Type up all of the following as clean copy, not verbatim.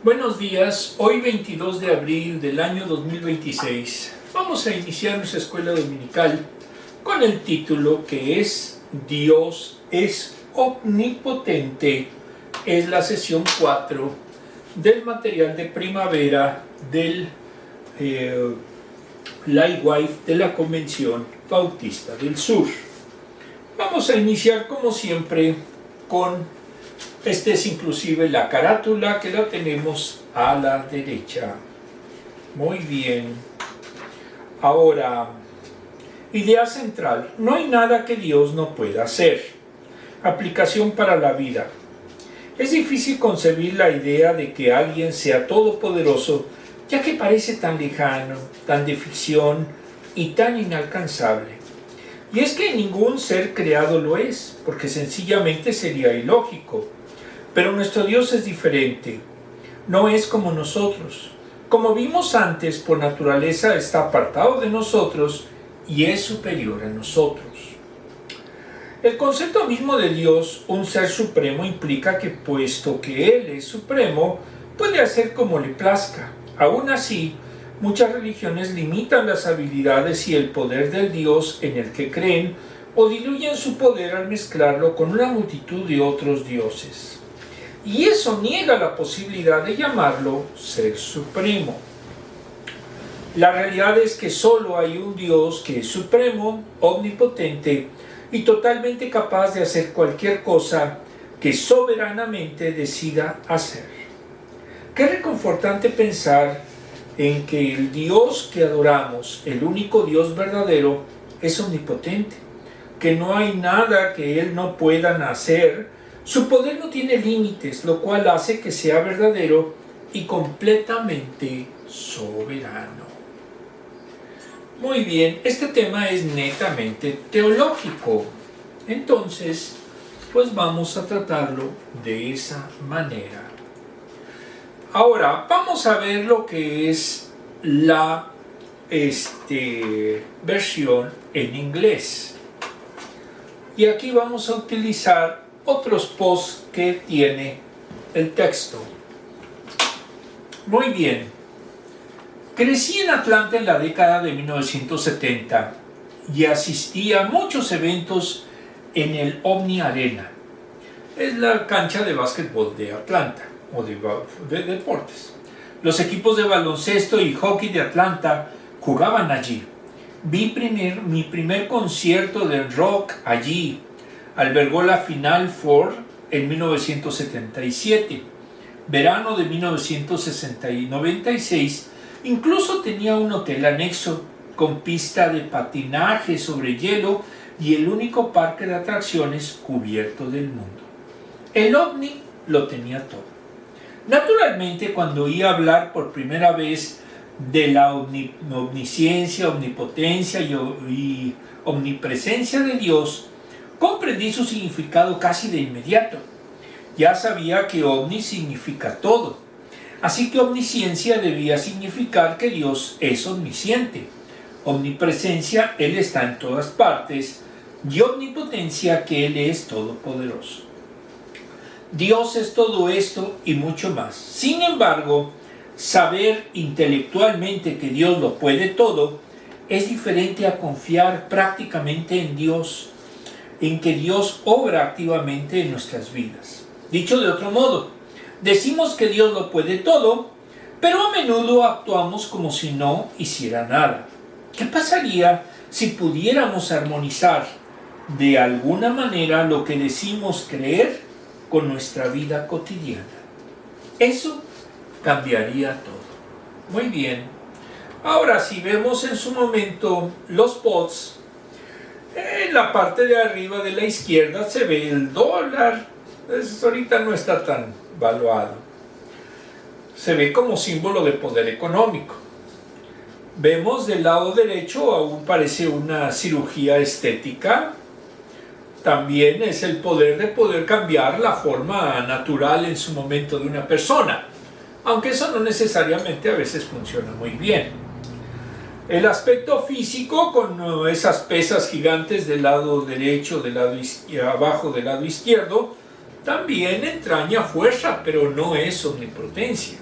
Buenos días, hoy 22 de abril del año 2026 vamos a iniciar nuestra escuela dominical con el título que es Dios es omnipotente. Es la sesión 4 del material de primavera del Lightwave de la Convención Bautista del Sur. Vamos a iniciar como siempre con esta es inclusive la carátula que la tenemos a la derecha. Muy bien. Ahora, idea central. No hay nada que Dios no pueda hacer. Aplicación para la vida. Es difícil concebir la idea de que alguien sea todopoderoso, ya que parece tan lejano, tan de ficción y tan inalcanzable. Y es que ningún ser creado lo es, porque sencillamente sería ilógico. Pero nuestro Dios es diferente, no es como nosotros. Como vimos antes, por naturaleza está apartado de nosotros y es superior a nosotros. El concepto mismo de Dios, un ser supremo, implica que puesto que Él es supremo, puede hacer como le plazca. Aún así, muchas religiones limitan las habilidades y el poder del Dios en el que creen o diluyen su poder al mezclarlo con una multitud de otros dioses. Y eso niega la posibilidad de llamarlo ser supremo. La realidad es que solo hay un Dios que es supremo, omnipotente y totalmente capaz de hacer cualquier cosa que soberanamente decida hacer. Qué reconfortante pensar en que el Dios que adoramos, el único Dios verdadero, es omnipotente, que no hay nada que Él no pueda hacer. Su poder no tiene límites, lo cual hace que sea verdadero y completamente soberano. Muy bien, este tema es netamente teológico. Entonces, pues vamos a tratarlo de esa manera. Ahora, vamos a ver lo que es la versión en inglés. Y aquí vamos a utilizar otros posts que tiene el texto. Muy bien. Crecí en Atlanta en la década de 1970 y asistí a muchos eventos en el Omni Arena. Es la cancha de básquetbol de Atlanta o de deportes. Los equipos de baloncesto y hockey de Atlanta jugaban allí. Vi mi primer concierto de rock allí. Albergó la Final Four en 1977. Verano de 1996, incluso tenía un hotel anexo con pista de patinaje sobre hielo y el único parque de atracciones cubierto del mundo. El OVNI lo tenía todo. Naturalmente, cuando oí hablar por primera vez de la omnisciencia, omnipotencia y omnipresencia de Dios, comprendí su significado casi de inmediato. Ya sabía que ovni significa todo. Así que omnisciencia debía significar que Dios es omnisciente. Omnipresencia, Él está en todas partes. Y omnipotencia, que Él es todopoderoso. Dios es todo esto y mucho más. Sin embargo, saber intelectualmente que Dios lo puede todo es diferente a confiar prácticamente en Dios, en que Dios obra activamente en nuestras vidas. Dicho de otro modo, decimos que Dios lo puede todo, pero a menudo actuamos como si no hiciera nada. ¿Qué pasaría si pudiéramos armonizar de alguna manera lo que decimos creer con nuestra vida cotidiana? Eso cambiaría todo. Muy bien. Ahora, si vemos en su momento los pods, en la parte de arriba de la izquierda se ve el dólar. Ahorita no está tan valuado. Se ve como símbolo de poder económico. Vemos del lado derecho aún parece una cirugía estética. También es el poder de poder cambiar la forma natural en su momento de una persona. Aunque eso no necesariamente a veces funciona muy bien. El aspecto físico con esas pesas gigantes del lado derecho, abajo del lado izquierdo, también entraña fuerza, pero no es omnipotencia.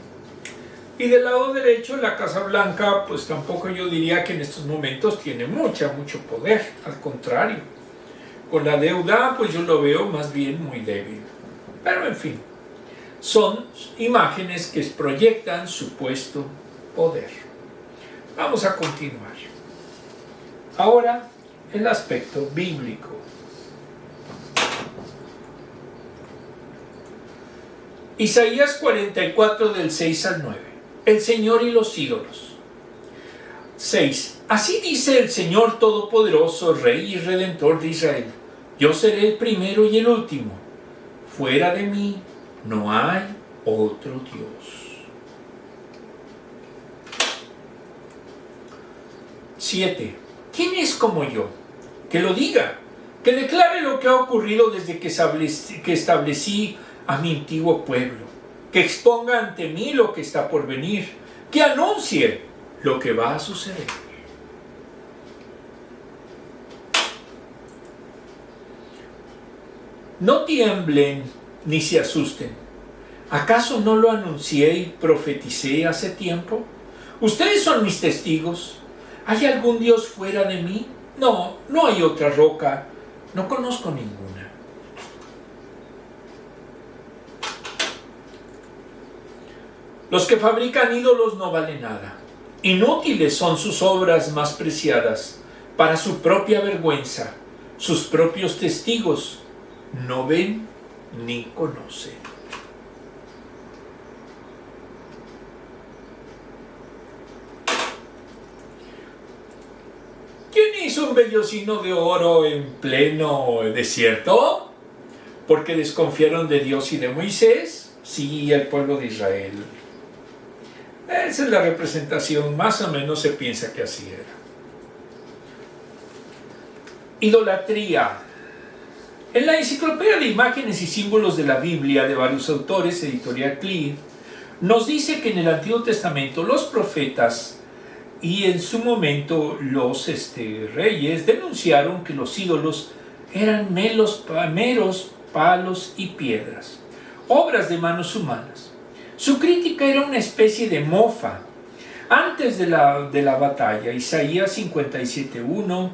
Y del lado derecho, la Casa Blanca, pues tampoco yo diría que en estos momentos tiene mucho poder, al contrario. Con la deuda, pues yo lo veo más bien muy débil. Pero en fin, son imágenes que proyectan supuesto poder. Vamos a continuar. Ahora, el aspecto bíblico. Isaías 44 del 6 al 9. El Señor y los ídolos. 6. Así dice el Señor Todopoderoso, Rey y Redentor de Israel. Yo seré el primero y el último. Fuera de mí no hay otro Dios. 7. ¿Quién es como yo? Que lo diga, que declare lo que ha ocurrido desde que establecí a mi antiguo pueblo, que exponga ante mí lo que está por venir, que anuncie lo que va a suceder. No tiemblen ni se asusten. ¿Acaso no lo anuncié y profeticé hace tiempo? Ustedes son mis testigos. ¿Hay algún Dios fuera de mí? No, no hay otra roca. No conozco ninguna. Los que fabrican ídolos no valen nada. Inútiles son sus obras más preciadas. Para su propia vergüenza, sus propios testigos no ven ni conocen. ¿Quién hizo un vellocino de oro en pleno desierto? ¿Porque desconfiaron de Dios y de Moisés? Sí, el pueblo de Israel. Esa es la representación, más o menos se piensa que así era. Idolatría. En la Enciclopedia de Imágenes y Símbolos de la Biblia de varios autores, editorial Clear, nos dice que en el Antiguo Testamento los profetas y en su momento los reyes denunciaron que los ídolos eran meros palos y piedras, obras de manos humanas. Su crítica era una especie de mofa. Antes de la batalla, Isaías 57.1,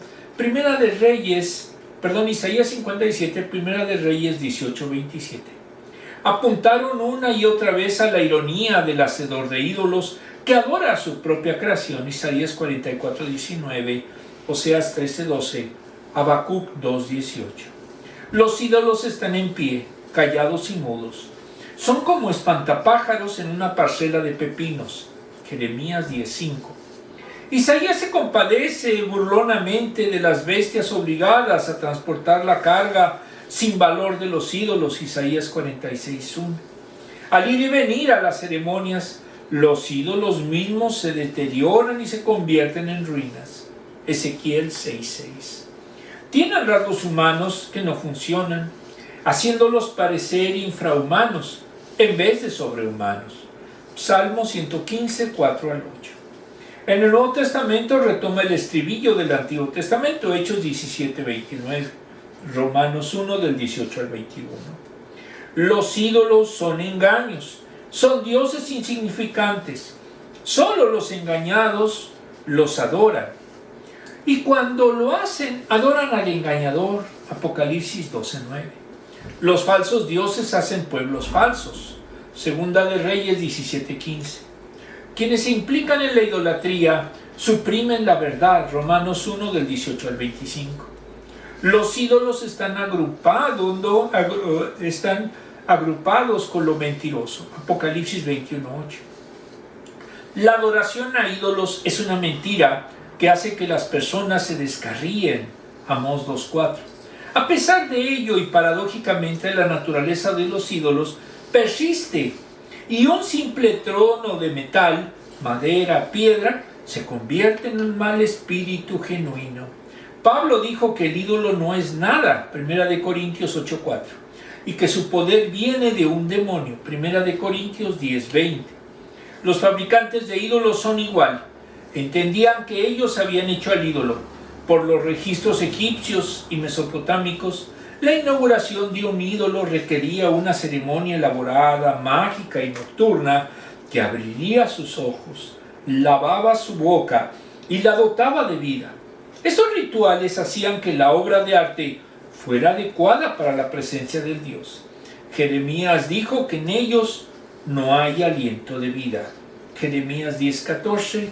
Isaías 57, Primera de Reyes 18.27. Apuntaron una y otra vez a la ironía del hacedor de ídolos que adora su propia creación, Isaías 44.19, Oseas 13.12, Habacuc 2.18. Los ídolos están en pie, callados y mudos. Son como espantapájaros en una parcela de pepinos, Jeremías 10.5. Isaías se compadece burlonamente de las bestias obligadas a transportar la carga sin valor de los ídolos, Isaías 46.1. Al ir y venir a las ceremonias, los ídolos mismos se deterioran y se convierten en ruinas, Ezequiel 6.6. Tienen rasgos humanos que no funcionan, haciéndolos parecer infrahumanos en vez de sobrehumanos, Salmo 115, 4 al 8. En el Nuevo Testamento retoma el estribillo del Antiguo Testamento, Hechos 17, 29, Romanos 1 del 18 al 21. Los ídolos son engaños, son dioses insignificantes. Solo los engañados los adoran. Y cuando lo hacen, adoran al engañador, Apocalipsis 12, 9. Los falsos dioses hacen pueblos falsos, Segunda de Reyes 17, 15. Quienes se implican en la idolatría suprimen la verdad, Romanos 1 del 18 al 25. Los ídolos están agrupados con lo mentiroso, Apocalipsis 21, 8. La adoración a ídolos es una mentira que hace que las personas se descarríen, Amós 2, 4. A pesar de ello y paradójicamente la naturaleza de los ídolos persiste y un simple trono de metal, madera, piedra, se convierte en un mal espíritu genuino. Pablo dijo que el ídolo no es nada, 1 Corintios 8:4, y que su poder viene de un demonio, 1 Corintios 10:20. Los fabricantes de ídolos son igual. Entendían que ellos habían hecho al ídolo. Por los registros egipcios y mesopotámicos, la inauguración de un ídolo requería una ceremonia elaborada, mágica y nocturna que abriría sus ojos, lavaba su boca y la dotaba de vida. Estos rituales hacían que la obra de arte fuera adecuada para la presencia del Dios. Jeremías dijo que en ellos no hay aliento de vida. Jeremías 10:14,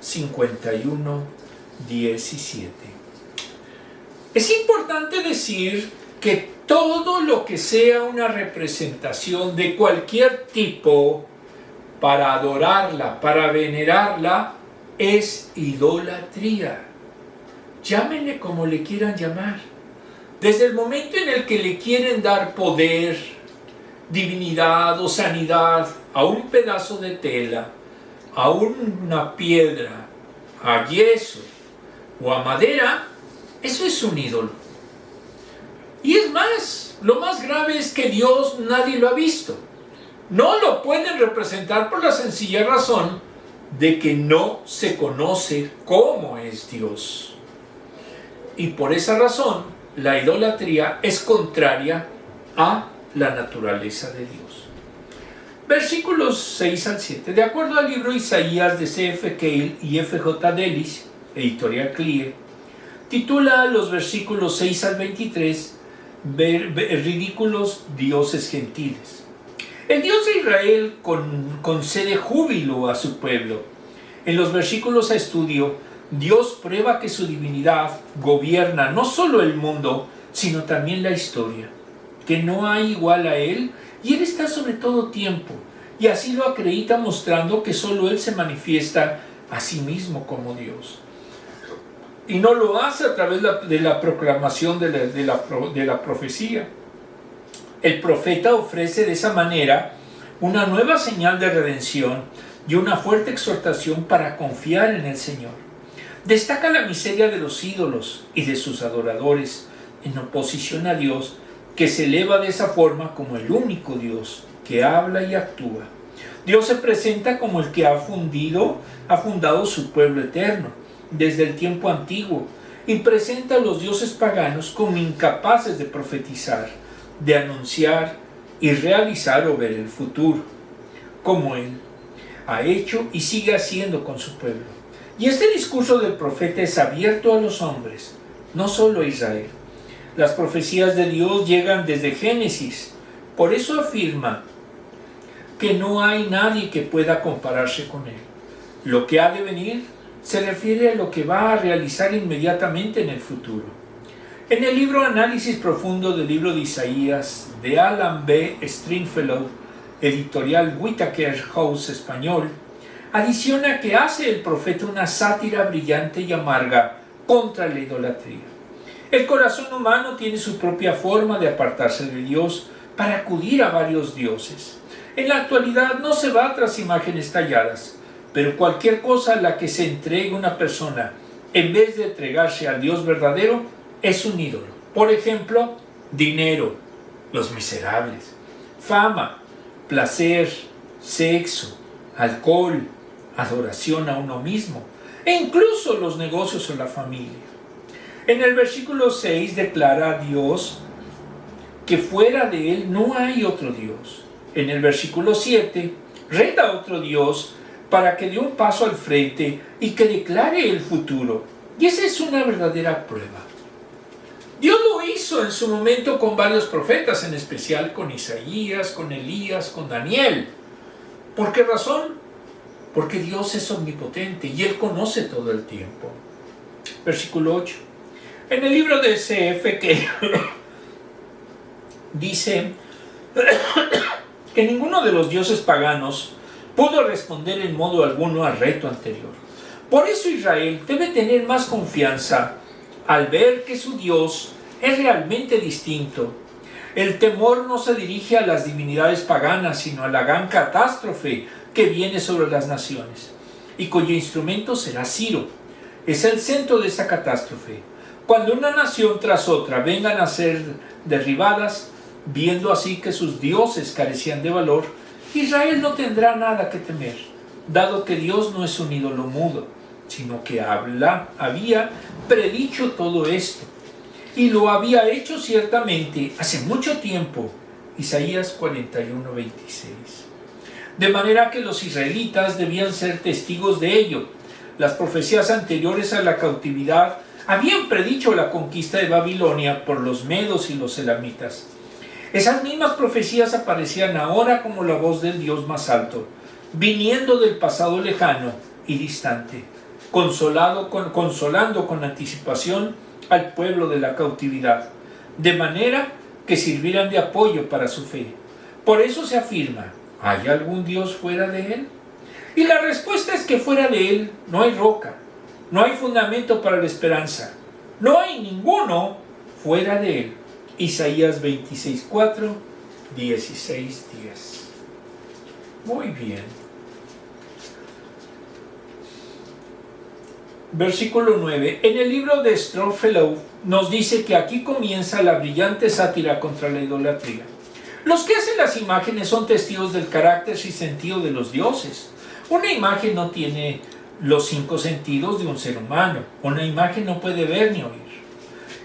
51:17. Es importante decir que todo lo que sea una representación de cualquier tipo para adorarla, para venerarla, es idolatría. Llámenle como le quieran llamar. Desde el momento en el que le quieren dar poder, divinidad o sanidad a un pedazo de tela, a una piedra, a yeso o a madera, eso es un ídolo. Y es más, lo más grave es que Dios nadie lo ha visto. No lo pueden representar por la sencilla razón de que no se conoce cómo es Dios. Y por esa razón, la idolatría es contraria a la naturaleza de Dios. Versículos 6 al 7. De acuerdo al libro Isaías de C.F. Keil y F.J. Delis, editorial CLIE, titula los versículos 6 al 23 ridículos dioses gentiles. El Dios de Israel concede júbilo a su pueblo. En los versículos a estudio, Dios prueba que su divinidad gobierna no solo el mundo, sino también la historia, que no hay igual a Él, y Él está sobre todo tiempo, y así lo acredita mostrando que solo Él se manifiesta a sí mismo como Dios. Y no lo hace a través de la proclamación de la profecía. El profeta ofrece de esa manera una nueva señal de redención y una fuerte exhortación para confiar en el Señor. Destaca la miseria de los ídolos y de sus adoradores en oposición a Dios, que se eleva de esa forma como el único Dios que habla y actúa. Dios se presenta como el que ha fundado su pueblo eterno desde el tiempo antiguo, y presenta a los dioses paganos como incapaces de profetizar, de anunciar y realizar o ver el futuro, como Él ha hecho y sigue haciendo con su pueblo. Y este discurso del profeta es abierto a los hombres, no solo a Israel. Las profecías de Dios llegan desde Génesis, por eso afirma que no hay nadie que pueda compararse con Él. Lo que ha de venir se refiere a lo que va a realizar inmediatamente en el futuro. En el libro Análisis Profundo del libro de Isaías, de Alan B. Stringfellow, editorial Whitaker House español, adiciona que hace el profeta una sátira brillante y amarga contra la idolatría. El corazón humano tiene su propia forma de apartarse de Dios para acudir a varios dioses. En la actualidad no se va tras imágenes talladas, pero cualquier cosa a la que se entregue una persona en vez de entregarse al Dios verdadero es un ídolo. Por ejemplo, dinero, los miserables, fama, placer, sexo, alcohol, adoración a uno mismo e incluso los negocios o la familia. En el versículo 6 declara a Dios que fuera de Él no hay otro Dios. En el versículo 7 reta a otro Dios para que dé un paso al frente y que declare el futuro. Y esa es una verdadera prueba. Dios lo hizo en su momento con varios profetas, en especial con Isaías, con Elías, con Daniel. ¿Por qué razón? Porque Dios es omnipotente y Él conoce todo el tiempo. Versículo 8. En el libro de C.F. que dice que ninguno de los dioses paganos pudo responder en modo alguno al reto anterior. Por eso Israel debe tener más confianza al ver que su Dios es realmente distinto. El temor no se dirige a las divinidades paganas, sino a la gran catástrofe que viene sobre las naciones, y cuyo instrumento será Ciro. Es el centro de esa catástrofe. Cuando una nación tras otra vengan a ser derribadas, viendo así que sus dioses carecían de valor, Israel no tendrá nada que temer, dado que Dios no es un ídolo mudo, sino que había predicho todo esto, y lo había hecho ciertamente hace mucho tiempo. Isaías 41:26. de manera que los israelitas debían ser testigos de ello. Las profecías anteriores a la cautividad habían predicho la conquista de Babilonia por los medos y los elamitas. Esas mismas profecías aparecían ahora como la voz del Dios más alto, viniendo del pasado lejano y distante, consolando con anticipación al pueblo de la cautividad, de manera que sirvieran de apoyo para su fe. Por eso se afirma: ¿hay algún Dios fuera de él? Y la respuesta es que fuera de él no hay roca, no hay fundamento para la esperanza, no hay ninguno fuera de él. Isaías 26:4, 16:10. Muy bien. Versículo 9. En el libro de Strophellow nos dice que aquí comienza la brillante sátira contra la idolatría. Los que hacen las imágenes son testigos del carácter y sentido de los dioses. Una imagen no tiene los 5 sentidos de un ser humano. Una imagen no puede ver ni oír.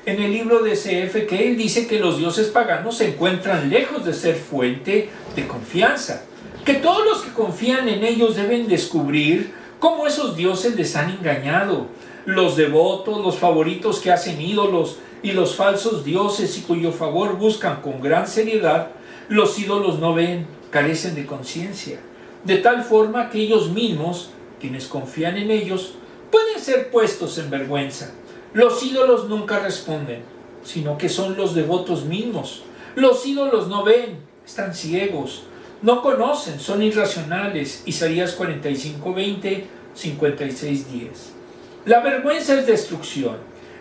En el libro de C.F. Kehl dice que los dioses paganos se encuentran lejos de ser fuente de confianza, que todos los que confían en ellos deben descubrir cómo esos dioses les han engañado. Los devotos, los favoritos que hacen ídolos y los falsos dioses y cuyo favor buscan con gran seriedad, los ídolos no ven, carecen de conciencia, de tal forma que ellos mismos, quienes confían en ellos, pueden ser puestos en vergüenza. Los ídolos nunca responden, sino que son los devotos mismos. Los ídolos no ven, están ciegos, no conocen, son irracionales. Isaías 45:20, 56:10. La vergüenza es destrucción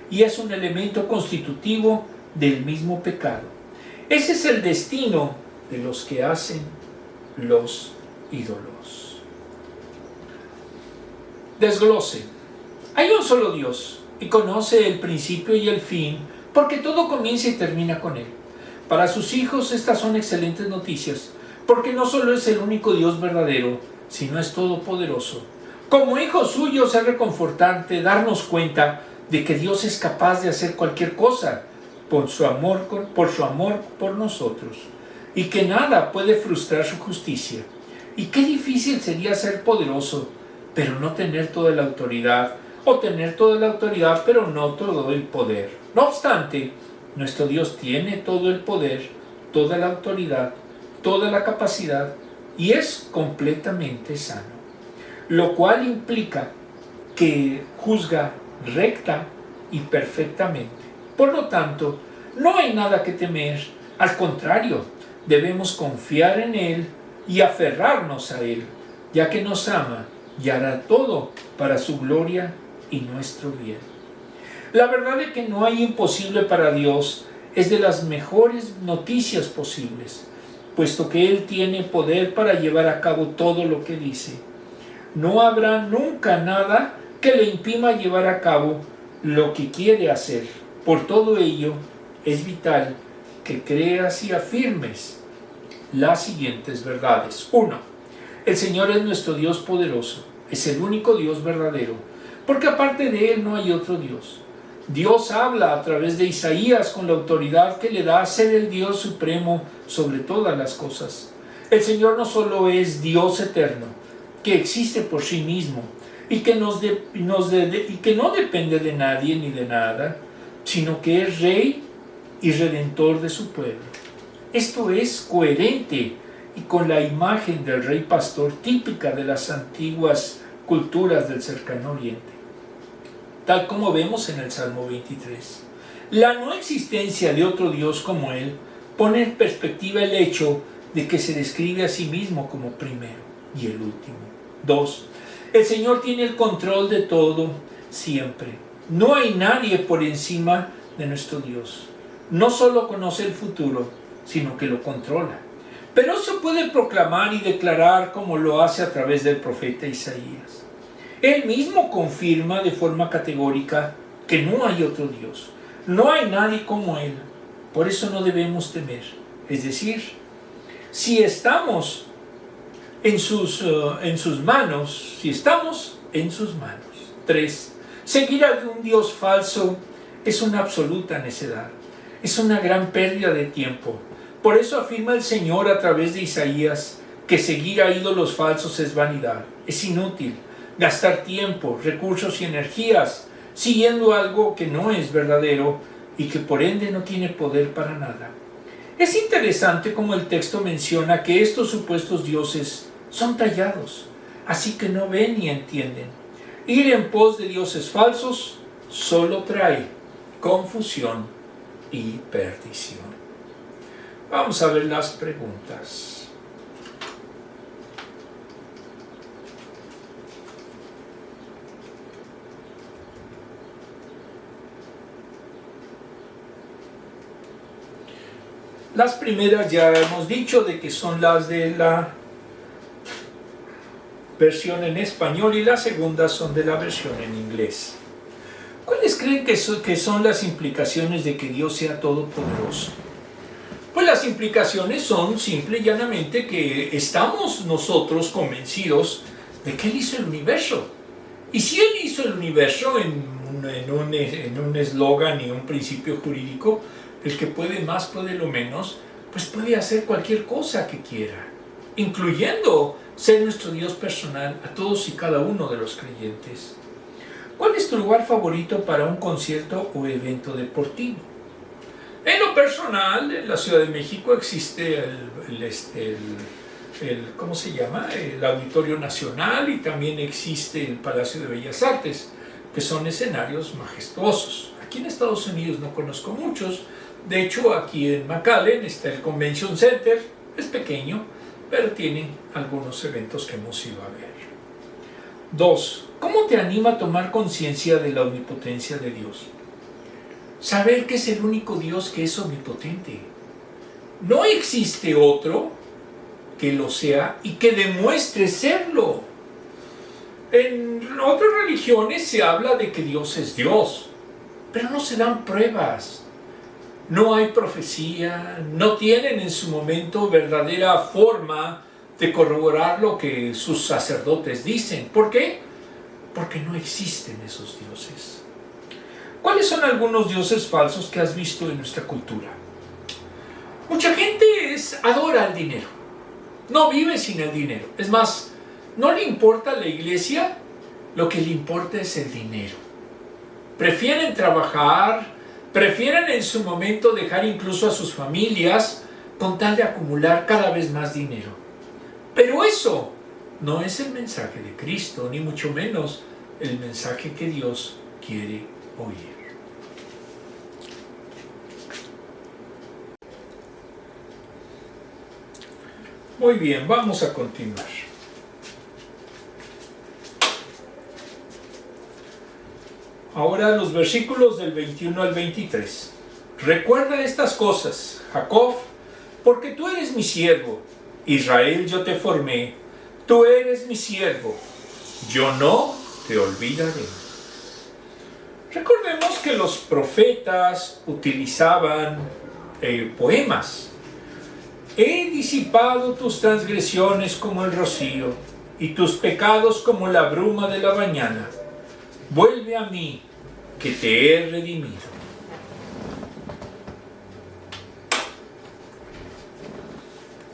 y es un elemento constitutivo del mismo pecado. Ese es el destino de los que hacen los ídolos. Desglose. Hay un solo Dios y conoce el principio y el fin, porque todo comienza y termina con él. Para sus hijos estas son excelentes noticias, porque no solo es el único Dios verdadero, sino es todopoderoso. Como hijos suyos es reconfortante darnos cuenta de que Dios es capaz de hacer cualquier cosa por su amor por nosotros, y que nada puede frustrar su justicia. Y qué difícil sería ser poderoso, pero no tener toda la autoridad, o tener toda la autoridad, pero no todo el poder. No obstante, nuestro Dios tiene todo el poder, toda la autoridad, toda la capacidad, y es completamente sano, lo cual implica que juzga recta y perfectamente. Por lo tanto, no hay nada que temer, al contrario, debemos confiar en Él y aferrarnos a Él, ya que nos ama y hará todo para su gloria y nuestro bien. La verdad de que no hay imposible para Dios es de las mejores noticias posibles, puesto que Él tiene poder para llevar a cabo todo lo que dice. No habrá nunca nada que le impida llevar a cabo lo que quiere hacer. Por todo ello, es vital que creas y afirmes las siguientes verdades. 1. El Señor es nuestro Dios poderoso, es el único Dios verdadero, porque aparte de Él no hay otro Dios. Dios habla a través de Isaías con la autoridad que le da a ser el Dios supremo sobre todas las cosas. El Señor no solo es Dios eterno, que existe por sí mismo y que no depende de nadie ni de nada, sino que es Rey y Redentor de su pueblo. Esto es coherente y con la imagen del Rey Pastor típica de las antiguas culturas del cercano oriente, tal como vemos en el Salmo 23. La no existencia de otro Dios como Él pone en perspectiva el hecho de que se describe a sí mismo como primero y el último. 2. El Señor tiene el control de todo siempre. No hay nadie por encima de nuestro Dios. No solo conoce el futuro, sino que lo controla. Pero se puede proclamar y declarar como lo hace a través del profeta Isaías. Él mismo confirma de forma categórica que no hay otro Dios. No hay nadie como Él. Por eso no debemos temer. Es decir, si estamos en sus manos, si estamos en sus manos. 3. Seguir a un Dios falso es una absoluta necedad. Es una gran pérdida de tiempo. Por eso afirma el Señor a través de Isaías que seguir a ídolos falsos es vanidad. Es inútil gastar tiempo, recursos y energías siguiendo algo que no es verdadero y que por ende no tiene poder para nada. Es interesante como el texto menciona que estos supuestos dioses son tallados, así que no ven ni entienden. Ir en pos de dioses falsos solo trae confusión y perdición. Vamos a ver las preguntas. Las primeras ya hemos dicho de que son las de la versión en español y las segundas son de la versión en inglés. ¿Cuáles creen que son las implicaciones de que Dios sea todopoderoso? Pues las implicaciones son simple y llanamente que estamos nosotros convencidos de que Él hizo el universo. Y si Él hizo el universo en un eslogan y un principio jurídico, el que puede más puede lo menos, pues puede hacer cualquier cosa que quiera, incluyendo ser nuestro Dios personal a todos y cada uno de los creyentes. ¿Cuál es tu lugar favorito para un concierto o evento deportivo? En lo personal, en la Ciudad de México existe ¿cómo se llama? El Auditorio Nacional y también existe el Palacio de Bellas Artes, que son escenarios majestuosos. Aquí en Estados Unidos no conozco muchos. De hecho, aquí en McAllen está el Convention Center, es pequeño, pero tiene algunos eventos que hemos ido a ver. 2. ¿Cómo te anima a tomar conciencia de la omnipotencia de Dios? Saber que es el único Dios que es omnipotente. No existe otro que lo sea y que demuestre serlo. En otras religiones se habla de que Dios es Dios, pero no se dan pruebas. No hay profecía, no tienen en su momento verdadera forma de corroborar lo que sus sacerdotes dicen. ¿Por qué? Porque no existen esos dioses. ¿Cuáles son algunos dioses falsos que has visto en nuestra cultura? Mucha gente adora el dinero, no vive sin el dinero. Es más, no le importa la iglesia, lo que le importa es el dinero. Prefieren trabajar, prefieren en su momento dejar incluso a sus familias con tal de acumular cada vez más dinero. Pero eso no es el mensaje de Cristo, ni mucho menos el mensaje que Dios quiere oír. Muy bien, vamos a continuar. Ahora los versículos del 21 al 23. Recuerda estas cosas, Jacob, porque tú eres mi siervo. Israel, yo te formé. Tú eres mi siervo. Yo no te olvidaré. Recordemos que los profetas utilizaban poemas. He disipado tus transgresiones como el rocío y tus pecados como la bruma de la mañana. Vuelve a mí, que te he redimido.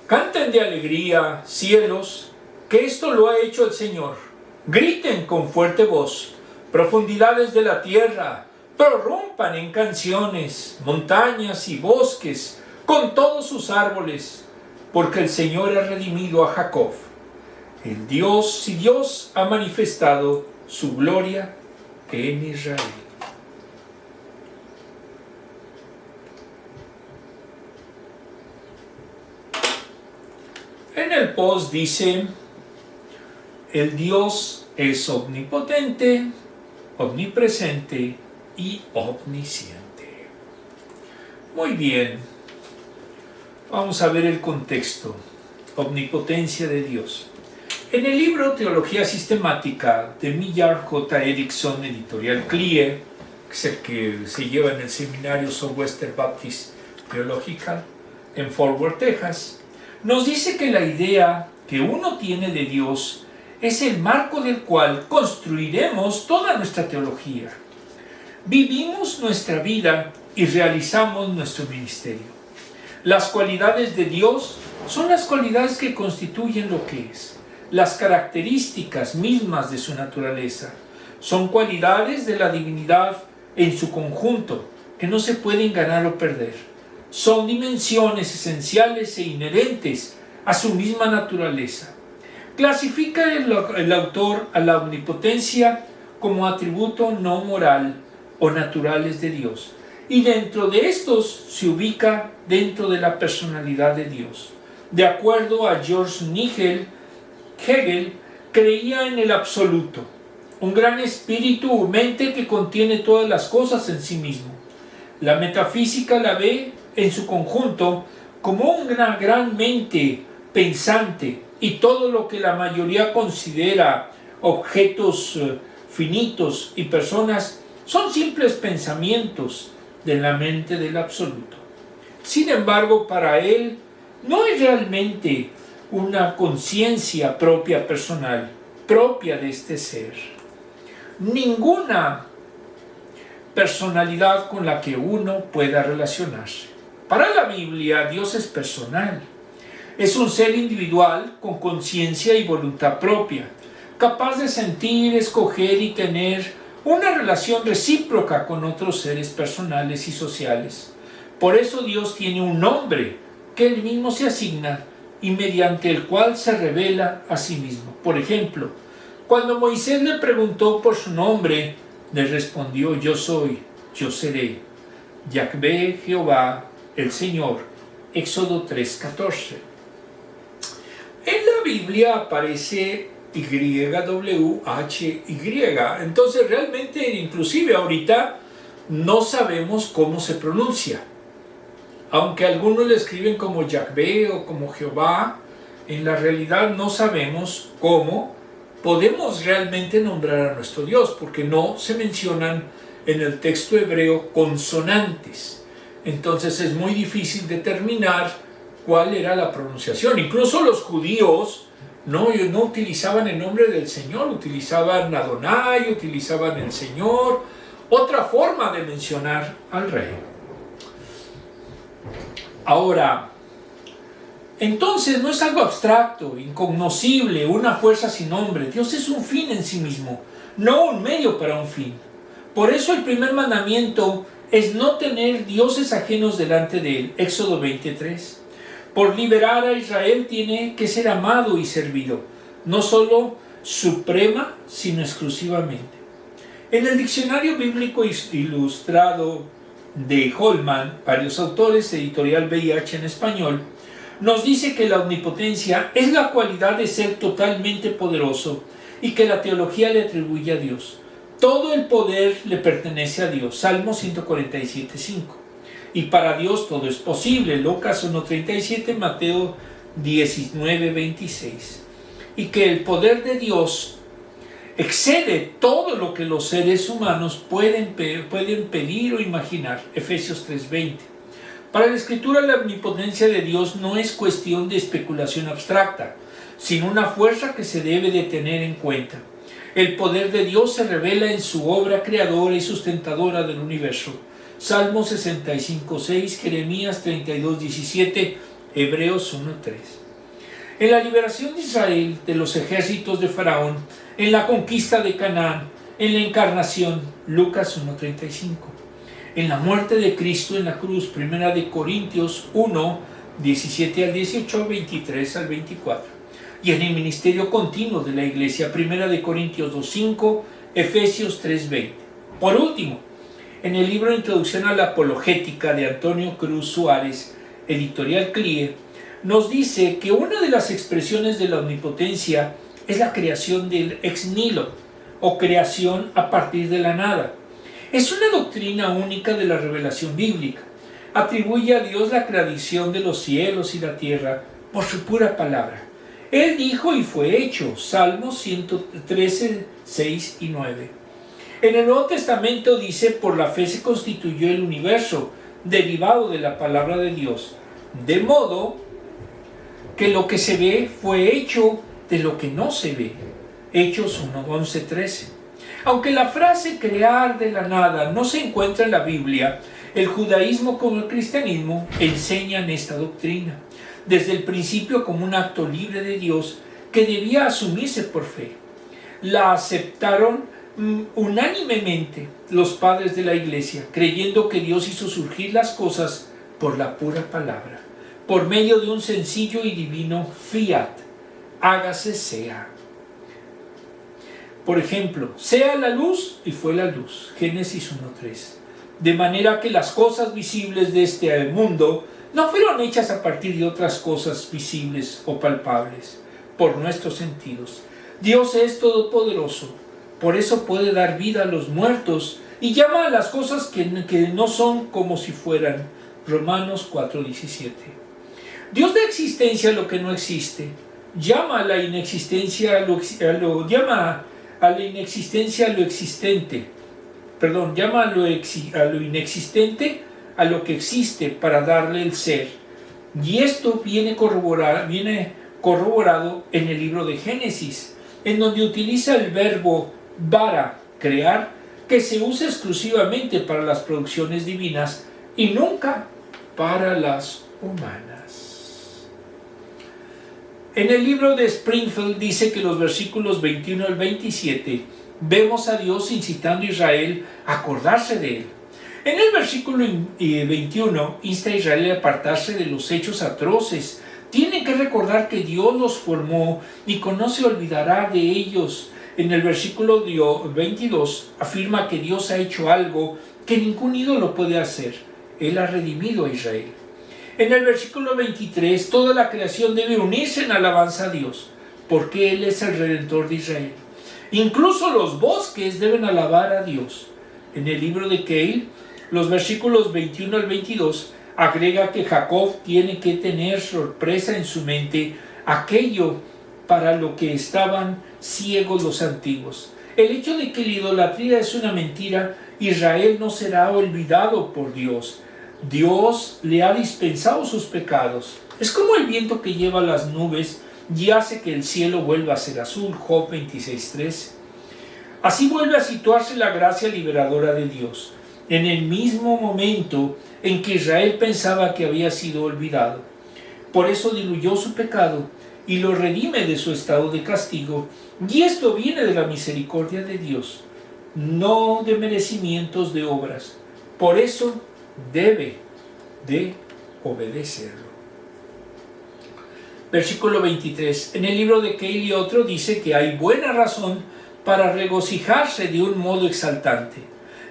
Canten de alegría, cielos, que esto lo ha hecho el Señor. Griten con fuerte voz, profundidades de la tierra, prorrumpan en canciones, montañas y bosques, con todos sus árboles, porque el Señor ha redimido a Jacob. El Dios, si Dios ha manifestado su gloria en Israel. En el post dice, el Dios es omnipotente, omnipresente y omnisciente. Muy bien, vamos a ver el contexto, omnipotencia de Dios. En el libro Teología Sistemática de Millard J. Erickson, editorial CLIE, que es el que se lleva en el seminario Southwestern Baptist Theological en Fort Worth, Texas, nos dice que la idea que uno tiene de Dios es el marco del cual construiremos toda nuestra teología. Vivimos nuestra vida y realizamos nuestro ministerio. Las cualidades de Dios son las cualidades que constituyen lo que es, las características mismas de su naturaleza. Son cualidades de la divinidad en su conjunto, que no se pueden ganar o perder. Son dimensiones esenciales e inherentes a su misma naturaleza. Clasifica el autor a la omnipotencia como atributo no moral o naturales de Dios, y dentro de estos se ubica dentro de la personalidad de Dios. De acuerdo a George Nigel, Hegel creía en el absoluto, un gran espíritu o mente que contiene todas las cosas en sí mismo. La metafísica la ve en su conjunto como una gran mente pensante, y todo lo que la mayoría considera objetos finitos y personas son simples pensamientos de la mente del absoluto. Sin embargo, para él no es realmente una conciencia propia personal, propia de este ser. Ninguna personalidad con la que uno pueda relacionarse. Para la Biblia, Dios es personal. Es un ser individual con conciencia y voluntad propia, capaz de sentir, escoger y tener una relación recíproca con otros seres personales y sociales. Por eso Dios tiene un nombre que Él mismo se asigna y mediante el cual se revela a sí mismo. Por ejemplo, cuando Moisés le preguntó por su nombre, le respondió: yo soy, yo seré, Yahvé, Jehová, el Señor. Éxodo 3:14. En la Biblia aparece YWHY, entonces realmente inclusive ahorita no sabemos cómo se pronuncia. Aunque algunos le escriben como Yahvé o como Jehová, en la realidad no sabemos cómo podemos realmente nombrar a nuestro Dios, porque no se mencionan en el texto hebreo consonantes. Entonces es muy difícil determinar cuál era la pronunciación. Incluso los judíos no utilizaban el nombre del Señor, utilizaban Adonai, utilizaban el Señor, otra forma de mencionar al Rey. Ahora, entonces no es algo abstracto, incognoscible, una fuerza sin nombre. Dios es un fin en sí mismo, no un medio para un fin. Por eso el primer mandamiento es no tener dioses ajenos delante de Él. Éxodo 23. Por liberar a Israel tiene que ser amado y servido, no solo suprema, sino exclusivamente. En el diccionario bíblico ilustrado de Holman, varios autores, editorial VIH en español, nos dice que la omnipotencia es la cualidad de ser totalmente poderoso y que la teología le atribuye a Dios. Todo el poder le pertenece a Dios. Salmo 147:5. Y para Dios todo es posible. Lucas 1:37, Mateo 19:26. Y que el poder de Dios excede todo lo que los seres humanos pueden pedir o imaginar. Efesios 3:20. Para la Escritura, la omnipotencia de Dios no es cuestión de especulación abstracta, sino una fuerza que se debe de tener en cuenta. El poder de Dios se revela en su obra creadora y sustentadora del universo. Salmo 65:6, Jeremías 32:17, Hebreos 1:3. En la liberación de Israel de los ejércitos de Faraón, en la conquista de Canaán, en la encarnación, Lucas 1:35. En la muerte de Cristo en la cruz, Primera de Corintios 1, 17 al 18, 23 al 24. Y en el ministerio continuo de la Iglesia, Primera de Corintios 2:5, Efesios 3:20. Por último, en el libro Introducción a la Apologética de Antonio Cruz Suárez, editorial CLIE, nos dice que una de las expresiones de la omnipotencia es la creación del ex nihilo, o creación a partir de la nada. Es una doctrina única de la revelación bíblica. Atribuye a Dios la creación de los cielos y la tierra por su pura palabra. Él dijo y fue hecho. Salmos 113, 6 y 9. En el Nuevo Testamento dice: por la fe se constituyó el universo, derivado de la palabra de Dios. De modo que lo que se ve fue hecho de lo que no se ve. Hechos 1, 11, 13. Aunque la frase crear de la nada no se encuentra en la Biblia, El judaísmo como el cristianismo enseñan esta doctrina, desde el principio como un acto libre de Dios que debía asumirse por fe. La aceptaron unánimemente los padres de la iglesia, creyendo que Dios hizo surgir las cosas por la pura palabra, por medio de un sencillo y divino fiat, hágase sea. Por ejemplo, sea la luz, y fue la luz, Génesis 1:3. De manera que las cosas visibles de este mundo no fueron hechas a partir de otras cosas visibles o palpables por nuestros sentidos. Dios es todopoderoso, por eso puede dar vida a los muertos y llama a las cosas que no son como si fueran. Romanos 4:17. Dios da existencia a lo que no existe, llama a la inexistencia a lo existente. Llama a lo inexistente a lo que existe para darle el ser. Y esto viene corroborado en el libro de Génesis, en donde utiliza el verbo bara, crear, que se usa exclusivamente para las producciones divinas y nunca para las humanas. En el libro de Springfield dice que los versículos 21 al 27 vemos a Dios incitando a Israel a acordarse de él. En el versículo 21 insta a Israel a apartarse de los hechos atroces. Tienen que recordar que Dios los formó y que no se olvidará de ellos. En el versículo 22 afirma que Dios ha hecho algo que ningún ídolo puede hacer. Él ha redimido a Israel. En el versículo 23 toda la creación debe unirse en alabanza a Dios, porque Él es el Redentor de Israel. Incluso los bosques deben alabar a Dios. En el libro de Keil, los versículos 21 al 22 agrega que Jacob tiene que tener sorpresa en su mente aquello para lo que estaban ciegos los antiguos. El hecho de que la idolatría es una mentira, Israel no será olvidado por Dios. Dios le ha dispensado sus pecados. Es como el viento que lleva las nubes y hace que el cielo vuelva a ser azul. Job 26:3. Así vuelve a situarse la gracia liberadora de Dios, en el mismo momento en que Israel pensaba que había sido olvidado. Por eso diluyó su pecado y lo redime de su estado de castigo, y esto viene de la misericordia de Dios, no de merecimientos de obras. Por eso debe de obedecerlo. Versículo 23. En el libro de Keil y otro dice que hay buena razón para regocijarse de un modo exaltante.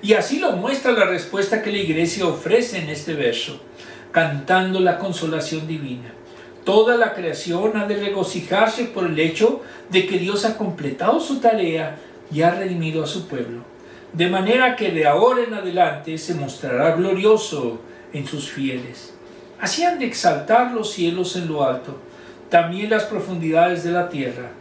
Y así lo muestra la respuesta que la iglesia ofrece en este verso, cantando la consolación divina. Toda la creación ha de regocijarse por el hecho de que Dios ha completado su tarea y ha redimido a su pueblo. De manera que de ahora en adelante se mostrará glorioso en sus fieles. Así han de exaltar los cielos en lo alto, también las profundidades de la tierra.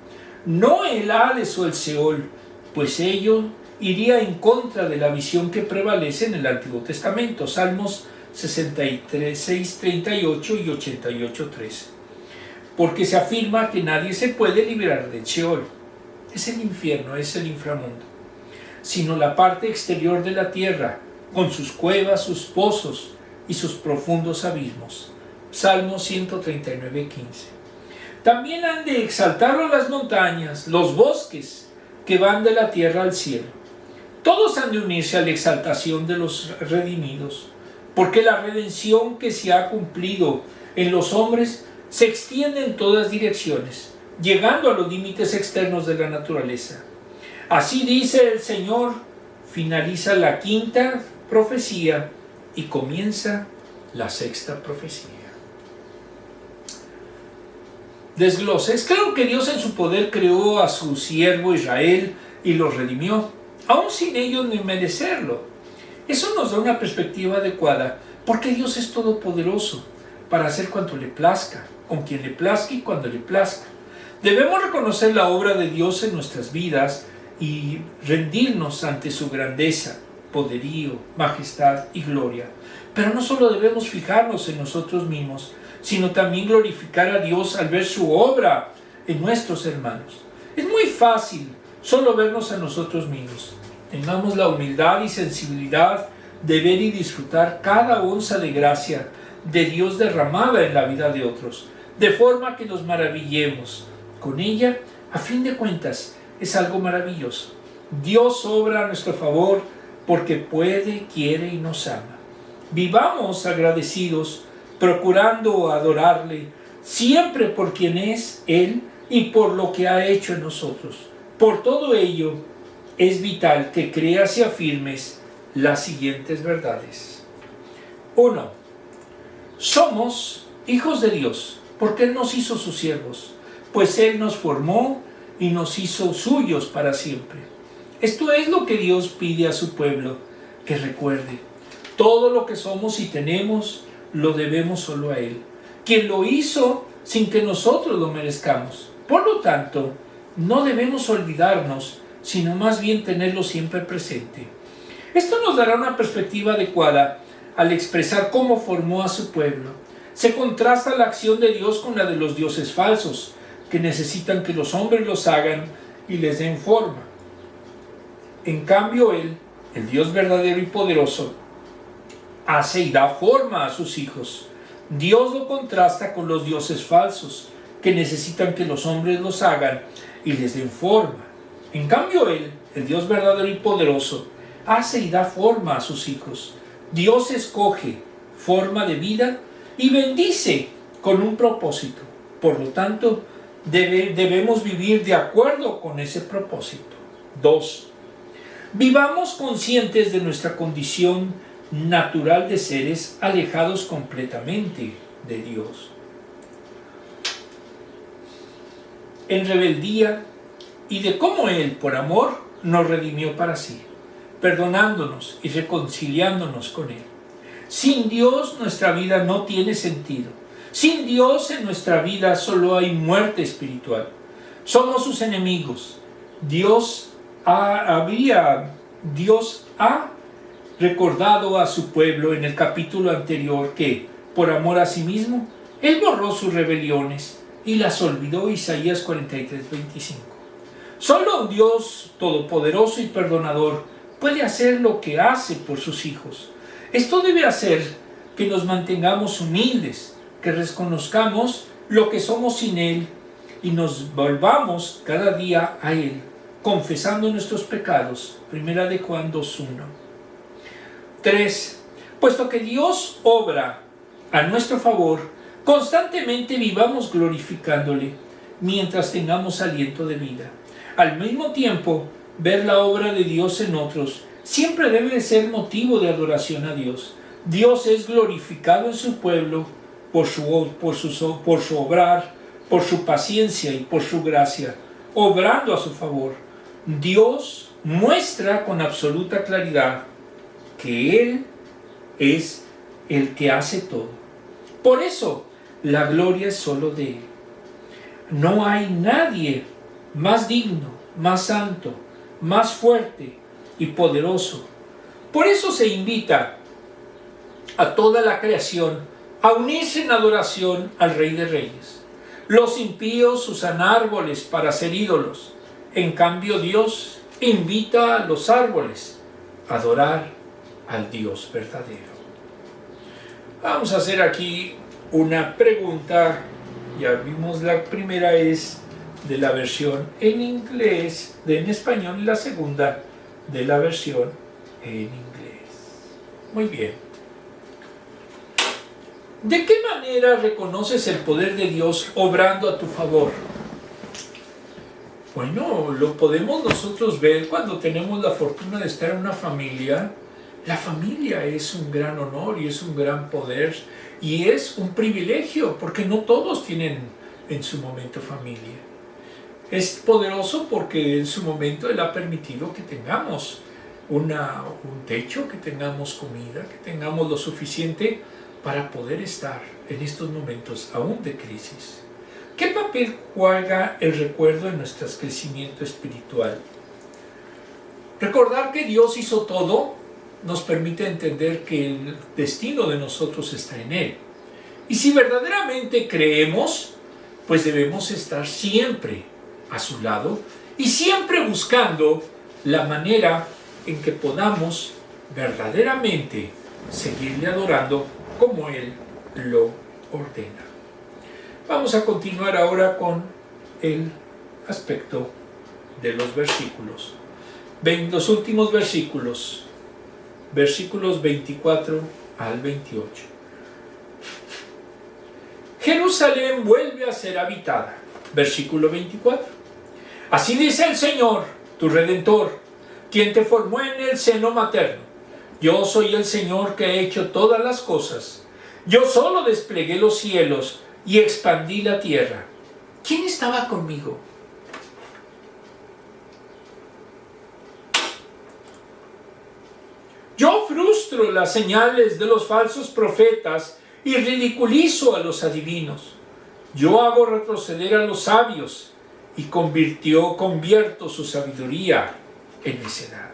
No el Hades o el Seol, pues ello iría en contra de la visión que prevalece en el Antiguo Testamento. Salmos 63, 38 y 88:3. Porque se afirma que nadie se puede liberar del Seol. Es el infierno, es el inframundo. Sino la parte exterior de la tierra, con sus cuevas, sus pozos y sus profundos abismos. Salmo 139:15. También han de exaltarlo las montañas, los bosques que van de la tierra al cielo. Todos han de unirse a la exaltación de los redimidos, porque la redención que se ha cumplido en los hombres se extiende en todas direcciones, llegando a los límites externos de la naturaleza. Así dice el Señor, finaliza la quinta profecía y comienza la sexta profecía. Desglose. Es claro que Dios en su poder creó a su siervo Israel y los redimió, aun sin ellos ni merecerlo. Eso nos da una perspectiva adecuada, porque Dios es todopoderoso para hacer cuanto le plazca, con quien le plazca y cuando le plazca. Debemos reconocer la obra de Dios en nuestras vidas y rendirnos ante su grandeza, poderío, majestad y gloria. Pero no solo debemos fijarnos en nosotros mismos, sino también glorificar a Dios al ver su obra en nuestros hermanos. Es muy fácil solo vernos a nosotros mismos. Tengamos la humildad y sensibilidad de ver y disfrutar cada onza de gracia de Dios derramada en la vida de otros, de forma que nos maravillemos con ella. A fin de cuentas, es algo maravilloso. Dios obra a nuestro favor porque puede, quiere y nos ama. Vivamos agradecidos, procurando adorarle, siempre por quien es Él y por lo que ha hecho en nosotros. Por todo ello, es vital que creas y afirmes las siguientes verdades. 1. Somos hijos de Dios, porque Él nos hizo sus siervos, pues Él nos formó y nos hizo suyos para siempre. Esto es lo que Dios pide a su pueblo, que recuerde. Todo lo que somos y tenemos, lo debemos solo a Él, quien lo hizo sin que nosotros lo merezcamos. Por lo tanto, no debemos olvidarnos, sino más bien tenerlo siempre presente. Esto nos dará una perspectiva adecuada al expresar cómo formó a su pueblo. Se contrasta la acción de Dios con la de los dioses falsos, que necesitan que los hombres los hagan y les den forma. En cambio, Él, el Dios verdadero y poderoso, hace y da forma a sus hijos. Dios lo contrasta con los dioses falsos, que necesitan que los hombres los hagan y les den forma. En cambio, Él, el Dios verdadero y poderoso, hace y da forma a sus hijos. Dios escoge forma de vida y bendice con un propósito. Por lo tanto, debemos vivir de acuerdo con ese propósito. 2. Vivamos conscientes de nuestra condición natural de seres alejados completamente de Dios, en rebeldía, y de cómo Él, por amor, nos redimió para sí, perdonándonos y reconciliándonos con Él. Sin Dios nuestra vida no tiene sentido. Sin Dios en nuestra vida solo hay muerte espiritual. Somos sus enemigos. Dios ha recordado a su pueblo en el capítulo anterior que, por amor a sí mismo, Él borró sus rebeliones y las olvidó. Isaías 43:25. Solo un Dios todopoderoso y perdonador puede hacer lo que hace por sus hijos. Esto debe hacer que nos mantengamos humildes, que reconozcamos lo que somos sin Él y nos volvamos cada día a Él, confesando nuestros pecados. 1 de Juan 2:1. 3. Puesto que Dios obra a nuestro favor, constantemente vivamos glorificándole mientras tengamos aliento de vida. Al mismo tiempo, ver la obra de Dios en otros siempre debe ser motivo de adoración a Dios. Dios es glorificado en su pueblo por su obrar, por su paciencia y por su gracia, obrando a su favor. Dios muestra con absoluta claridad que Él es el que hace todo. Por eso, la gloria es solo de Él. No hay nadie más digno, más santo, más fuerte y poderoso. Por eso se invita a toda la creación a unirse en adoración al Rey de Reyes. Los impíos usan árboles para hacer ídolos. En cambio, Dios invita a los árboles a adorar al Dios verdadero. Vamos a hacer aquí una pregunta. Ya vimos, la primera es de la versión en inglés, en español, y la segunda de la versión en inglés. Muy bien. ¿De qué manera reconoces el poder de Dios obrando a tu favor? Bueno, lo podemos nosotros ver cuando tenemos la fortuna de estar en una familia. La familia es un gran honor y es un gran poder y es un privilegio porque no todos tienen en su momento familia. Es poderoso porque en su momento Él ha permitido que tengamos un techo, que tengamos comida, que tengamos lo suficiente para poder estar en estos momentos aún de crisis. ¿Qué papel juega el recuerdo en nuestro crecimiento espiritual? Recordar que Dios hizo todo nos permite entender que el destino de nosotros está en Él. Y si verdaderamente creemos, pues debemos estar siempre a su lado y siempre buscando la manera en que podamos verdaderamente seguirle adorando como Él lo ordena. Vamos a continuar ahora con el aspecto de los versículos. Ven los últimos versículos, versículos 24 al 28. Jerusalén vuelve a ser habitada. Versículo 24. Así dice el Señor, tu Redentor, quien te formó en el seno materno. Yo soy el Señor que he hecho todas las cosas. Yo solo desplegué los cielos y expandí la tierra. ¿Quién estaba conmigo? Yo frustro las señales de los falsos profetas y ridiculizo a los adivinos. Yo hago retroceder a los sabios y convierto su sabiduría en necedad.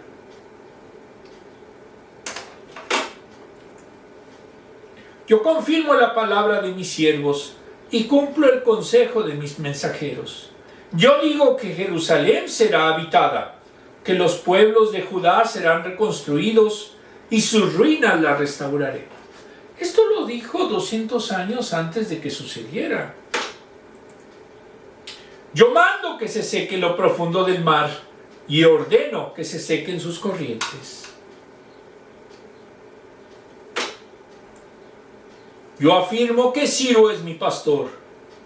Yo confirmo la palabra de mis siervos y cumplo el consejo de mis mensajeros. Yo digo que Jerusalén será habitada, que los pueblos de Judá serán reconstruidos y sus ruinas las restauraré. Esto lo dijo 200 años antes de que sucediera. Yo mando que se seque lo profundo del mar y ordeno que se sequen sus corrientes. Yo afirmo que Ciro es mi pastor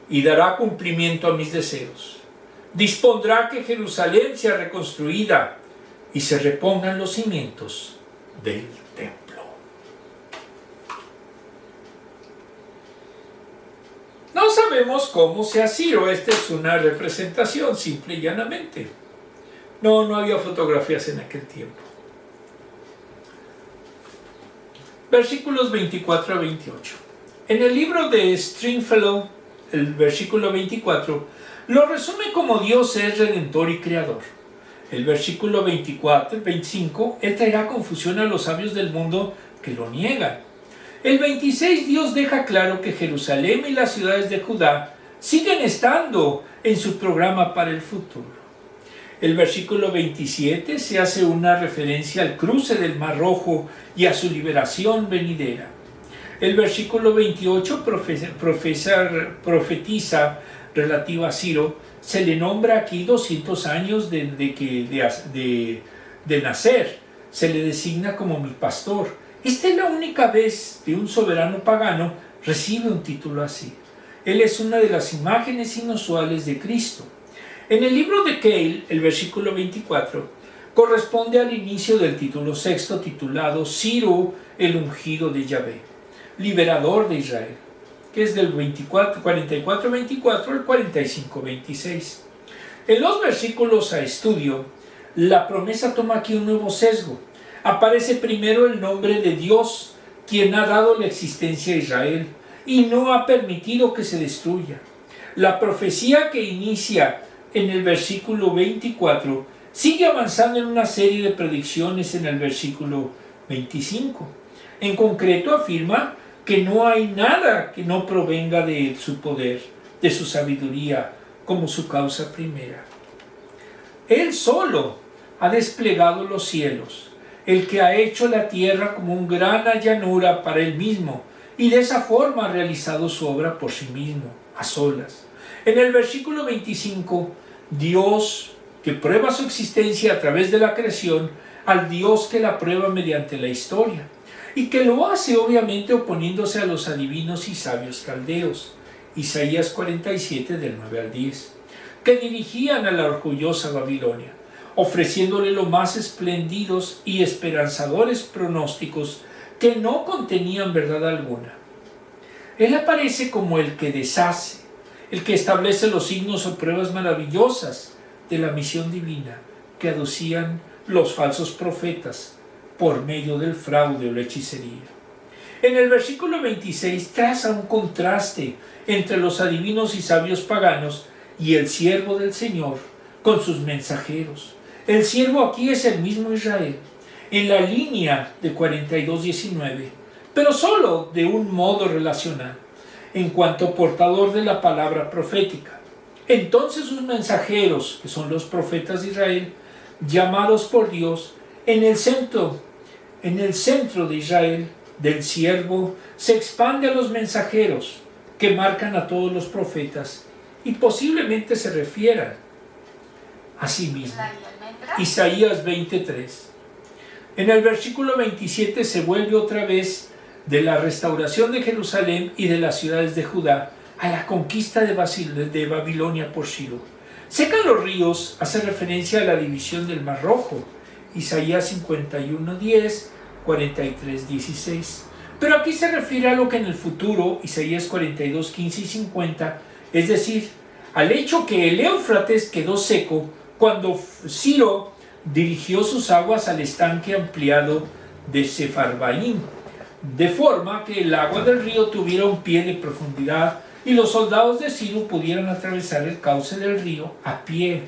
y dará cumplimiento a mis deseos. Dispondrá que Jerusalén sea reconstruida y se repongan los cimientos del templo. No sabemos cómo sea Ciro. Esta es una representación simple y llanamente. No había fotografías en aquel tiempo. Versículos 24 a 28. En el libro de Stringfellow, el versículo 24, lo resume como Dios es redentor y creador. El versículo 25, Él traerá confusión a los sabios del mundo que lo niegan. El 26, Dios deja claro que Jerusalén y las ciudades de Judá siguen estando en su programa para el futuro. El versículo 27 se hace una referencia al cruce del Mar Rojo y a su liberación venidera. El versículo 28 profetiza relativa a Ciro. Se le nombra aquí 200 años de nacer. Se le designa como mi pastor. Esta es la única vez que un soberano pagano recibe un título así. Él es una de las imágenes inusuales de Cristo. En el libro de Keil, el versículo 24, corresponde al inicio del título sexto titulado Ciro, el ungido de Yahvé, liberador de Israel, que es del 44-24 al 45-26. En los versículos a estudio, la promesa toma aquí un nuevo sesgo. Aparece primero el nombre de Dios, quien ha dado la existencia a Israel y no ha permitido que se destruya. La profecía que inicia en el versículo 24 sigue avanzando en una serie de predicciones en el versículo 25. En concreto afirma que no hay nada que no provenga de su poder, de su sabiduría, como su causa primera. Él solo ha desplegado los cielos, el que ha hecho la tierra como una gran llanura para él mismo, y de esa forma ha realizado su obra por sí mismo, a solas. En el versículo 25, Dios, que prueba su existencia a través de la creación, al Dios que la prueba mediante la historia, y que lo hace obviamente oponiéndose a los adivinos y sabios caldeos, Isaías 47 del 9 al 10, que dirigían a la orgullosa Babilonia, ofreciéndole los más espléndidos y esperanzadores pronósticos que no contenían verdad alguna. Él aparece como el que deshace, el que establece los signos o pruebas maravillosas de la misión divina que aducían los falsos profetas por medio del fraude o la hechicería. En el versículo 26 traza un contraste entre los adivinos y sabios paganos y el siervo del Señor con sus mensajeros. El siervo aquí es el mismo Israel, en la línea de 42:19, pero solo de un modo relacional, en cuanto portador de la palabra profética. Entonces sus mensajeros, que son los profetas de Israel, llamados por Dios, en el centro En el centro de Israel, del siervo, se expande a los mensajeros que marcan a todos los profetas y posiblemente se refieran a sí mismo. Isaías 23. En el versículo 27 se vuelve otra vez de la restauración de Jerusalén y de las ciudades de Judá a la conquista de Babilonia por Ciro. Secan los ríos hace referencia a la división del Mar Rojo, Isaías 51:10, 43:16. Pero aquí se refiere a lo que en el futuro, Isaías 42:15 y 50, es decir, al hecho que el Éufrates quedó seco cuando Ciro dirigió sus aguas al estanque ampliado de Sefarbaim, de forma que el agua del río tuviera un pie de profundidad y los soldados de Ciro pudieran atravesar el cauce del río a pie.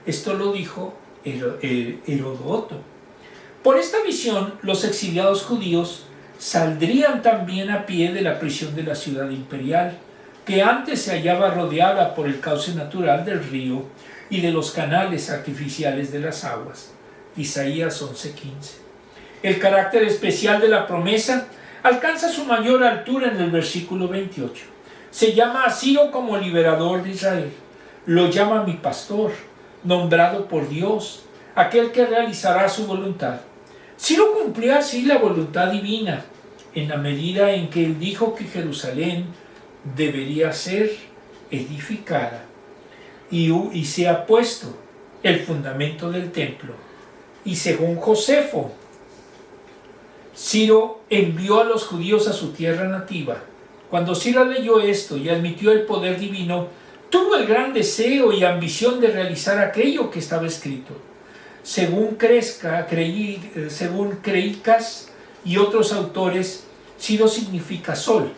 Esto lo dijo Heródoto. Por esta visión, los exiliados judíos saldrían también a pie de la prisión de la ciudad imperial, que antes se hallaba rodeada por el cauce natural del río y de los canales artificiales de las aguas. Isaías 11:15. El carácter especial de la promesa alcanza su mayor altura en el versículo 28. Se llama a Ciro como liberador de Israel. Lo llama mi pastor, nombrado por Dios, aquel que realizará su voluntad. Ciro cumplía así la voluntad divina, en la medida en que él dijo que Jerusalén debería ser edificada y se ha puesto el fundamento del templo. Y según Josefo, Ciro envió a los judíos a su tierra nativa. Cuando Ciro leyó esto y admitió el poder divino, tuvo el gran deseo y ambición de realizar aquello que estaba escrito. Según Creicas y otros autores, Ciro significa sol.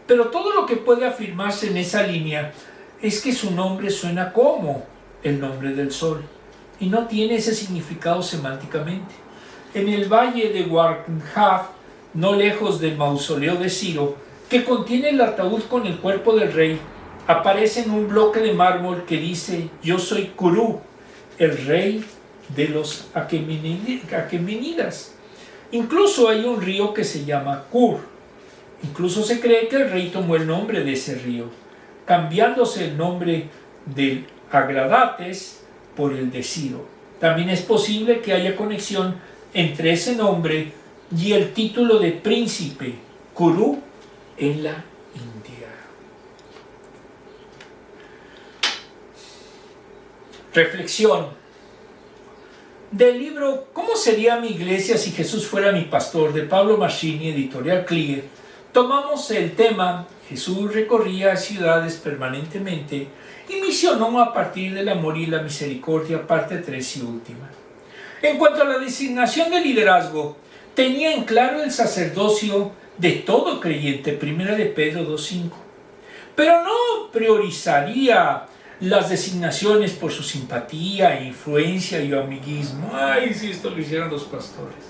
Pero todo lo que puede afirmarse en esa línea es que su nombre suena como el nombre del sol y no tiene ese significado semánticamente. En el valle de Warnhaf, no lejos del mausoleo de Ciro, que contiene el ataúd con el cuerpo del rey, aparece en un bloque de mármol que dice: yo soy Kurú, el rey de los Aquemenidas. Incluso hay un río que se llama Kur. Incluso se cree que el rey tomó el nombre de ese río, cambiándose el nombre del Agradates por el de Ciro. También es posible que haya conexión entre ese nombre y el título de príncipe, Kurú, en la India. Reflexión del libro ¿Cómo sería mi iglesia si Jesús fuera mi pastor?, de Pablo Masini, editorial Klieger. Tomamos el tema Jesús recorría ciudades permanentemente y misionó a partir del amor y la misericordia, parte 3 y última. En cuanto a la designación de liderazgo, tenía en claro el sacerdocio de todo creyente, 1 de Pedro 2:5, pero no priorizaría las designaciones por su simpatía, influencia y amiguismo, ay, si esto lo hicieran los pastores,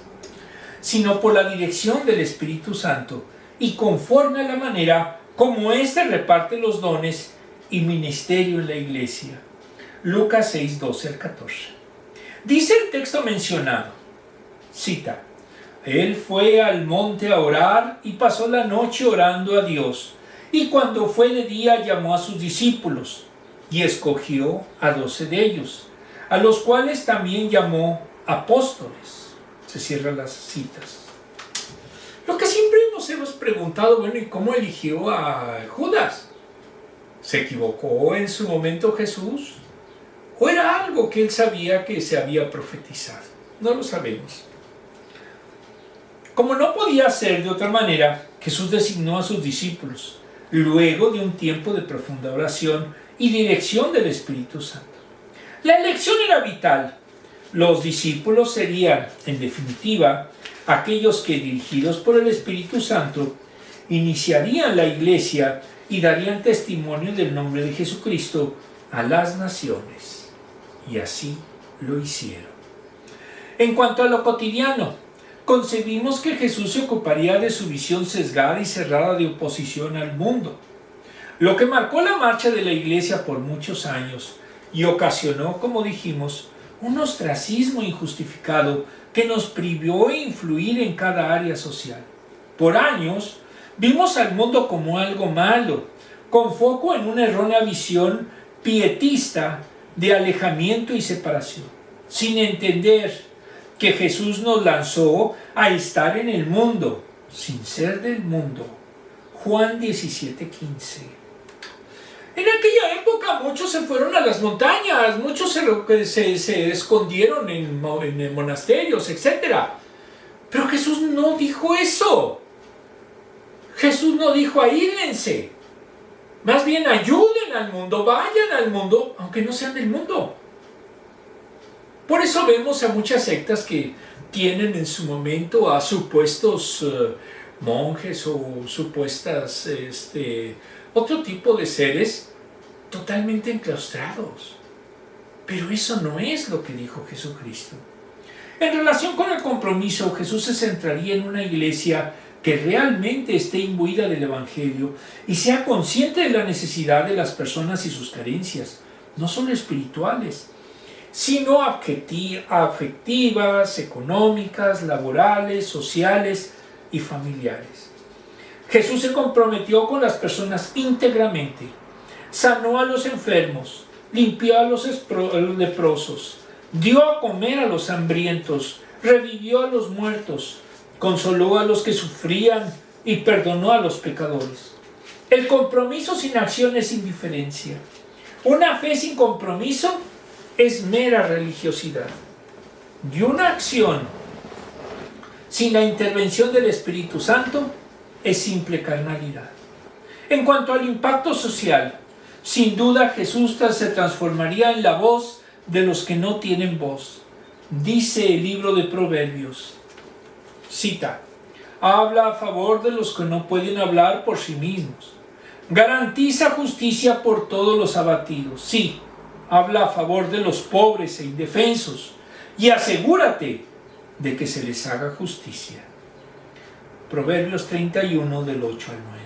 sino por la dirección del Espíritu Santo y conforme a la manera como éste reparte los dones y ministerio en la iglesia. Lucas 6, 12 al 14. Dice el texto mencionado, cita: él fue al monte a orar y pasó la noche orando a Dios, y cuando fue de día llamó a sus discípulos y escogió a 12 de ellos, a los cuales también llamó apóstoles. Se cierran las citas. Lo que siempre nos hemos preguntado, bueno, ¿y cómo eligió a Judas? ¿Se equivocó en su momento Jesús? ¿O era algo que él sabía que se había profetizado? No lo sabemos. Como no podía ser de otra manera, Jesús designó a sus discípulos, luego de un tiempo de profunda oración y dirección del Espíritu Santo. La elección era vital. Los discípulos serían, en definitiva, aquellos que, dirigidos por el Espíritu Santo, iniciarían la iglesia y darían testimonio del nombre de Jesucristo a las naciones. Y así lo hicieron. En cuanto a lo cotidiano, concebimos que Jesús se ocuparía de su visión sesgada y cerrada de oposición al mundo, lo que marcó la marcha de la iglesia por muchos años y ocasionó, como dijimos, un ostracismo injustificado que nos privó de influir en cada área social. Por años, vimos al mundo como algo malo, con foco en una errónea visión pietista de alejamiento y separación, sin entender que Jesús nos lanzó a estar en el mundo, sin ser del mundo. Juan 17:15. En aquella época muchos se fueron a las montañas, muchos se escondieron en monasterios, etc. Pero Jesús no dijo eso. Jesús no dijo aíslense. Más bien ayuden al mundo, vayan al mundo, aunque no sean del mundo. Por eso vemos a muchas sectas que tienen en su momento a supuestos monjes o supuestas otro tipo de seres totalmente enclaustrados. Pero eso no es lo que dijo Jesucristo. En relación con el compromiso, Jesús se centraría en una iglesia que realmente esté imbuida del Evangelio y sea consciente de la necesidad de las personas y sus carencias, no solo espirituales, sino afectivas, económicas, laborales, sociales y familiares. Jesús se comprometió con las personas íntegramente, sanó a los enfermos, limpió a los leprosos, dio a comer a los hambrientos, revivió a los muertos, consoló a los que sufrían y perdonó a los pecadores. El compromiso sin acción es indiferencia. Una fe sin compromiso es mera religiosidad. Y una acción sin la intervención del Espíritu Santo es simple carnalidad. En cuanto al impacto social, sin duda Jesús se transformaría en la voz de los que no tienen voz. Dice el libro de Proverbios, cita, habla a favor de los que no pueden hablar por sí mismos. Garantiza justicia por todos los abatidos. Sí, habla a favor de los pobres e indefensos y asegúrate de que se les haga justicia. Proverbios 31 del 8 al 9.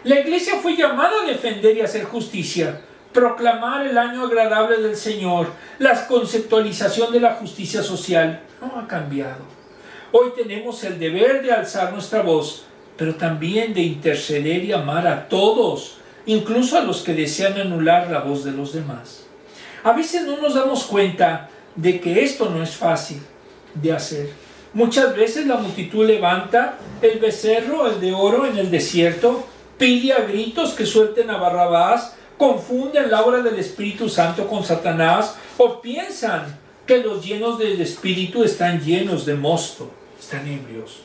La iglesia fue llamada a defender y hacer justicia, proclamar el año agradable del Señor. La conceptualización de la justicia social no ha cambiado. Hoy tenemos el deber de alzar nuestra voz, pero también de interceder y amar a todos, incluso a los que desean anular la voz de los demás. A veces no nos damos cuenta de que esto no es fácil de hacer. Muchas veces la multitud levanta el becerro, el de oro, en el desierto, pide a gritos que suelten a Barrabás, confunden la obra del Espíritu Santo con Satanás o piensan que los llenos del Espíritu están llenos de mosto, están ebrios.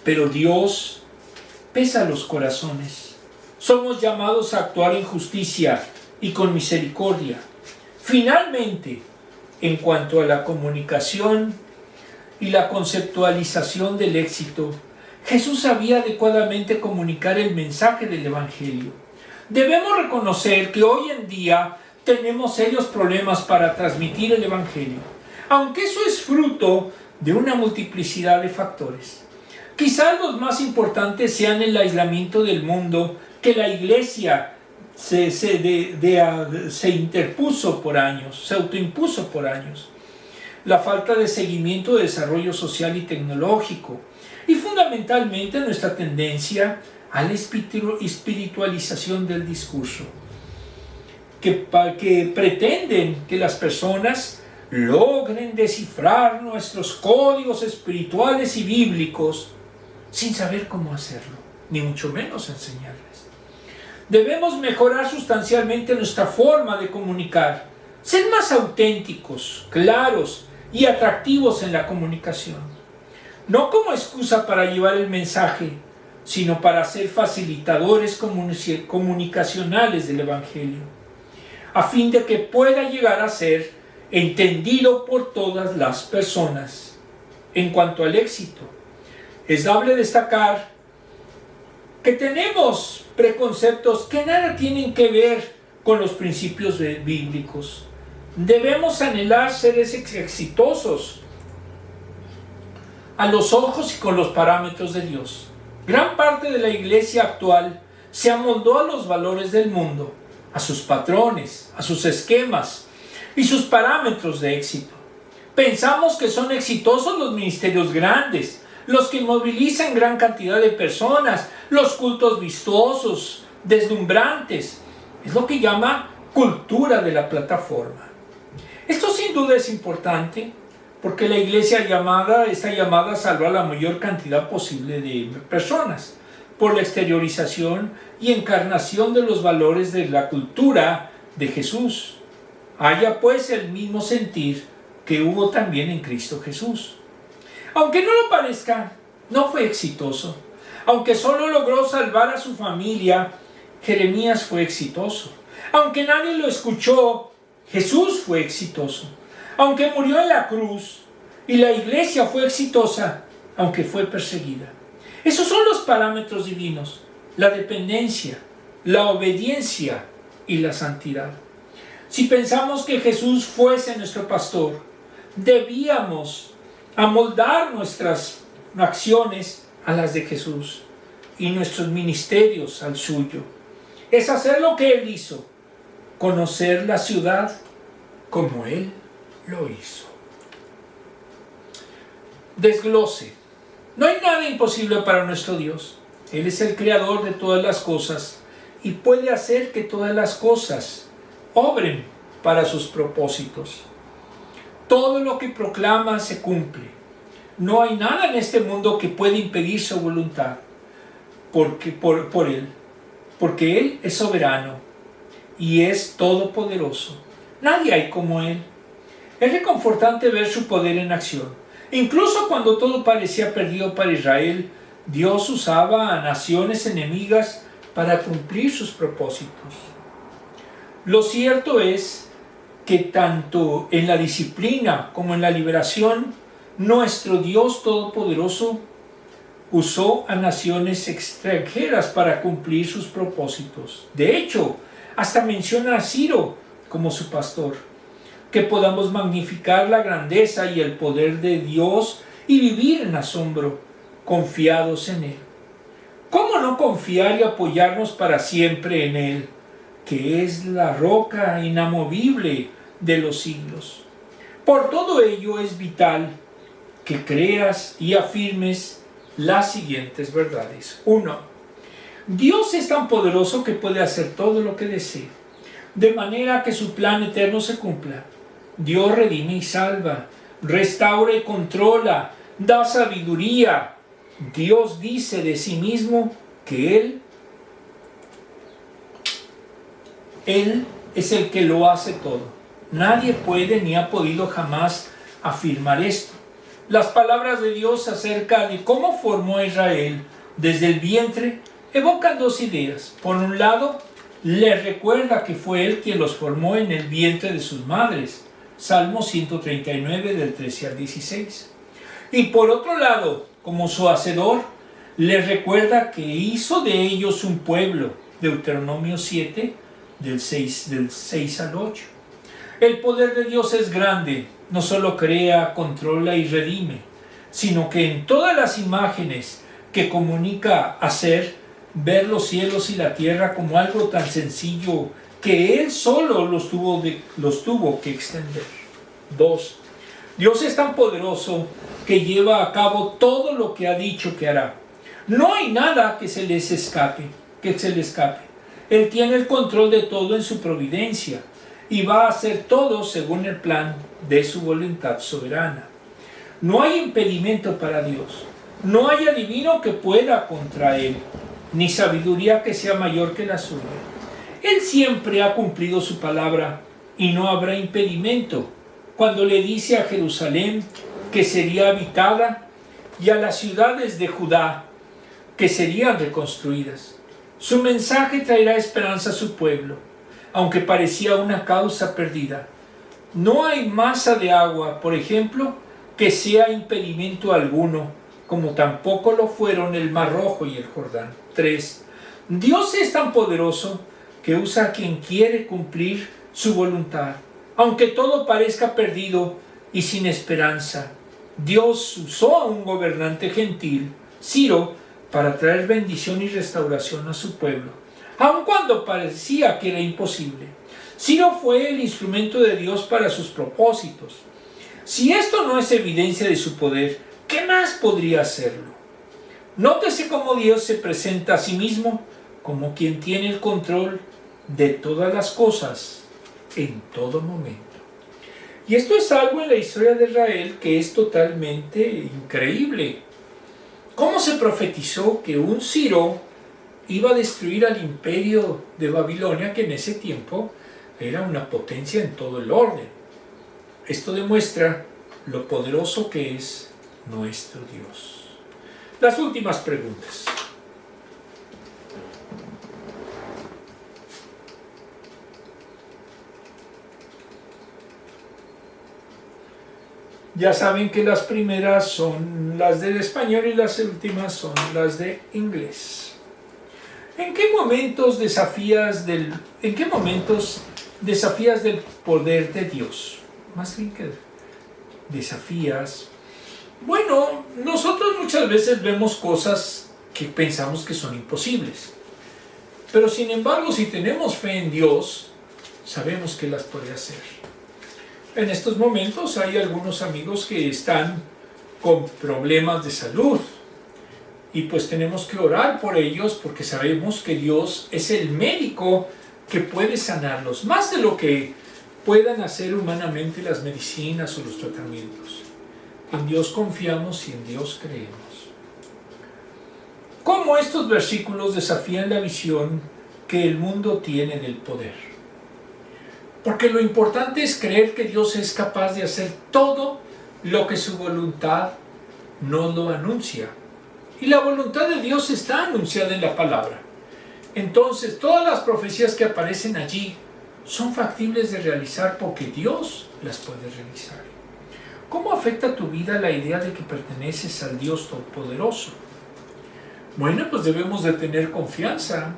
Pero Dios pesa los corazones. Somos llamados a actuar en justicia y con misericordia. Finalmente, en cuanto a la comunicación y la conceptualización del éxito, Jesús sabía adecuadamente comunicar el mensaje del Evangelio. Debemos reconocer que hoy en día tenemos serios problemas para transmitir el Evangelio, aunque eso es fruto de una multiplicidad de factores. Quizás los más importantes sean el aislamiento del mundo que la Iglesia se interpuso por años, se autoimpuso por años, la falta de seguimiento de desarrollo social y tecnológico, y fundamentalmente nuestra tendencia a la espiritualización del discurso, que pretenden que las personas logren descifrar nuestros códigos espirituales y bíblicos sin saber cómo hacerlo, ni mucho menos enseñarles. Debemos mejorar sustancialmente nuestra forma de comunicar, ser más auténticos, claros y atractivos en la comunicación, no como excusa para llevar el mensaje, sino para ser facilitadores comunicacionales del Evangelio, a fin de que pueda llegar a ser entendido por todas las personas. En cuanto al éxito, es dable destacar que tenemos preconceptos que nada tienen que ver con los principios bíblicos. Debemos anhelar ser exitosos a los ojos y con los parámetros de Dios. Gran parte de la iglesia actual se amoldó a los valores del mundo, a sus patrones, a sus esquemas, y sus parámetros de éxito. Pensamos que son exitosos los ministerios grandes, los que movilizan gran cantidad de personas, los cultos vistosos, deslumbrantes. Es lo que llama cultura de la plataforma. Esto sin duda es importante porque la iglesia está llamada a salvar a la mayor cantidad posible de personas por la exteriorización y encarnación de los valores de la cultura de Jesús. Haya pues el mismo sentir que hubo también en Cristo Jesús. Aunque no lo parezca, no fue exitoso. Aunque solo logró salvar a su familia, Jeremías fue exitoso. Aunque nadie lo escuchó, Jesús fue exitoso. Aunque murió en la cruz, y la iglesia fue exitosa, aunque fue perseguida. Esos son los parámetros divinos: la dependencia, la obediencia y la santidad. Si pensamos que Jesús fuese nuestro pastor, debíamos amoldar nuestras acciones a las de Jesús y nuestros ministerios al suyo. Es hacer lo que Él hizo, conocer la ciudad como Él lo hizo. Desglose. No hay nada imposible para nuestro Dios. Él es el creador de todas las cosas y puede hacer que todas las cosas obren para sus propósitos. Todo lo que proclama se cumple. No hay nada en este mundo que pueda impedir su voluntad por Él, porque Él es soberano y es todopoderoso. Nadie hay como Él. Es reconfortante ver su poder en acción. Incluso cuando todo parecía perdido para Israel, Dios usaba a naciones enemigas para cumplir sus propósitos. Lo cierto es que tanto en la disciplina como en la liberación, nuestro Dios Todopoderoso usó a naciones extranjeras para cumplir sus propósitos. De hecho, hasta menciona a Ciro como su pastor. Que podamos magnificar la grandeza y el poder de Dios y vivir en asombro, confiados en Él. ¿Cómo no confiar y apoyarnos para siempre en Él, que es la roca inamovible de los siglos? Por todo ello es vital que creas y afirmes las siguientes verdades. 1. Dios es tan poderoso que puede hacer todo lo que desee, de manera que su plan eterno se cumpla. Dios redime y salva, restaura y controla, da sabiduría. Dios dice de sí mismo que Él es el que lo hace todo. Nadie puede ni ha podido jamás afirmar esto. Las palabras de Dios acerca de cómo formó a Israel desde el vientre evocan dos ideas. Por un lado, les recuerda que fue Él quien los formó en el vientre de sus madres. Salmo 139 del 13 al 16. Y por otro lado, como su hacedor, les recuerda que hizo de ellos un pueblo. Deuteronomio 7 del 6 al 8. El poder de Dios es grande, no solo crea, controla y redime, sino que en todas las imágenes que comunica hacer, ver los cielos y la tierra como algo tan sencillo que Él solo los tuvo que extender. 2. Dios es tan poderoso que lleva a cabo todo lo que ha dicho que hará. No hay nada que se le escape. Él tiene el control de todo en su providencia y va a hacer todo según el plan de su voluntad soberana. No hay impedimento para Dios. No hay adivino que pueda contra Él, ni sabiduría que sea mayor que la suya. Él siempre ha cumplido su palabra y no habrá impedimento cuando le dice a Jerusalén que sería habitada y a las ciudades de Judá que serían reconstruidas. Su mensaje traerá esperanza a su pueblo, aunque parecía una causa perdida. No hay masa de agua, por ejemplo, que sea impedimento alguno, como tampoco lo fueron el Mar Rojo y el Jordán. 3. Dios es tan poderoso que usa a quien quiere cumplir su voluntad. Aunque todo parezca perdido y sin esperanza, Dios usó a un gobernante gentil, Ciro, para traer bendición y restauración a su pueblo, aun cuando parecía que era imposible. Ciro fue el instrumento de Dios para sus propósitos. Si esto no es evidencia de su poder, ¿qué más podría serlo? Nótese cómo Dios se presenta a sí mismo como quien tiene el control de todas las cosas en todo momento. Y esto es algo en la historia de Israel que es totalmente increíble. ¿Cómo se profetizó que un Ciro iba a destruir al imperio de Babilonia, que en ese tiempo era una potencia en todo el orden? Esto demuestra lo poderoso que es nuestro Dios. Las últimas preguntas. Ya saben que las primeras son las del español y las últimas son las de inglés. ¿En qué momentos desafías del poder de Dios? Más bien que desafías. Bueno, nosotros muchas veces vemos cosas que pensamos que son imposibles. Pero sin embargo, si tenemos fe en Dios, sabemos que las puede hacer. En estos momentos hay algunos amigos que están con problemas de salud. Y pues tenemos que orar por ellos porque sabemos que Dios es el médico que puede sanarlos, más de lo que puedan hacer humanamente las medicinas o los tratamientos. En Dios confiamos y en Dios creemos. ¿Cómo estos versículos desafían la visión que el mundo tiene del poder? Porque lo importante es creer que Dios es capaz de hacer todo lo que su voluntad nos lo anuncia. Y la voluntad de Dios está anunciada en la palabra. Entonces, todas las profecías que aparecen allí son factibles de realizar porque Dios las puede realizar. ¿Cómo afecta tu vida la idea de que perteneces al Dios Todopoderoso? Bueno, pues debemos de tener confianza.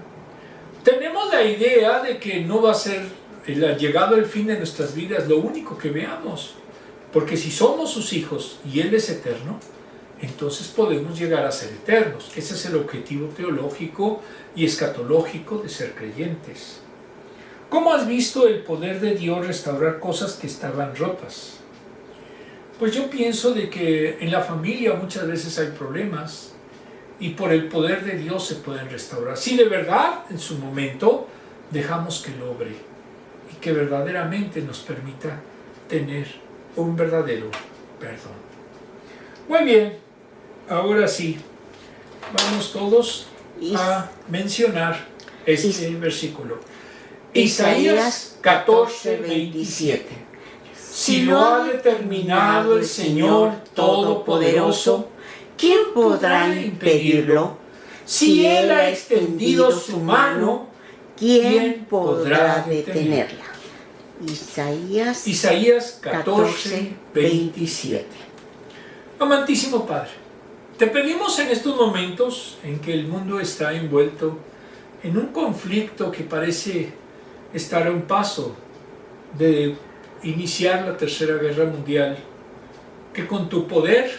Tenemos la idea de que no va a ser llegado el fin de nuestras vidas lo único que veamos. Porque si somos sus hijos y Él es eterno, entonces podemos llegar a ser eternos. Ese es el objetivo teológico y escatológico de ser creyentes. ¿Cómo has visto el poder de Dios restaurar cosas que estaban rotas? Pues yo pienso de que en la familia muchas veces hay problemas y por el poder de Dios se pueden restaurar. Si de verdad en su momento dejamos que lo obre y que verdaderamente nos permita tener un verdadero perdón. Muy bien, ahora sí, vamos todos a mencionar este versículo. Isaías 14:27. Si lo ha determinado el Señor Todopoderoso, ¿quién podrá impedirlo? Si Él ha extendido su mano, ¿quién podrá detenerla? Isaías 14:27. Amantísimo Padre, te pedimos en estos momentos en que el mundo está envuelto en un conflicto que parece estar a un paso de iniciar la Tercera Guerra Mundial, que con tu poder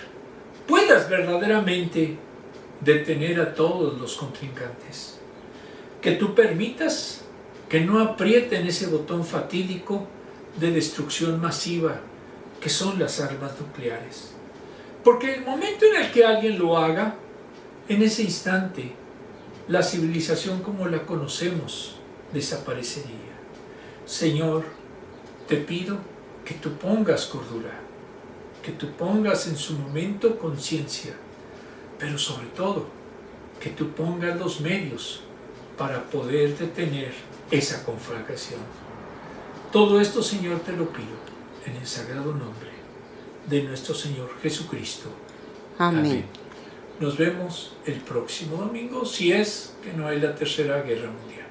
puedas verdaderamente detener a todos los contrincantes, que tú permitas que no aprieten ese botón fatídico de destrucción masiva que son las armas nucleares. Porque el momento en el que alguien lo haga, en ese instante, la civilización como la conocemos desaparecería. Señor, te pido que tú pongas cordura, que tú pongas en su momento conciencia, pero sobre todo, que tú pongas los medios para poder detener esa conflagración. Todo esto, Señor, te lo pido en el sagrado nombre de nuestro Señor Jesucristo. Amén. Nos vemos el próximo domingo, si es que no hay la Tercera Guerra Mundial.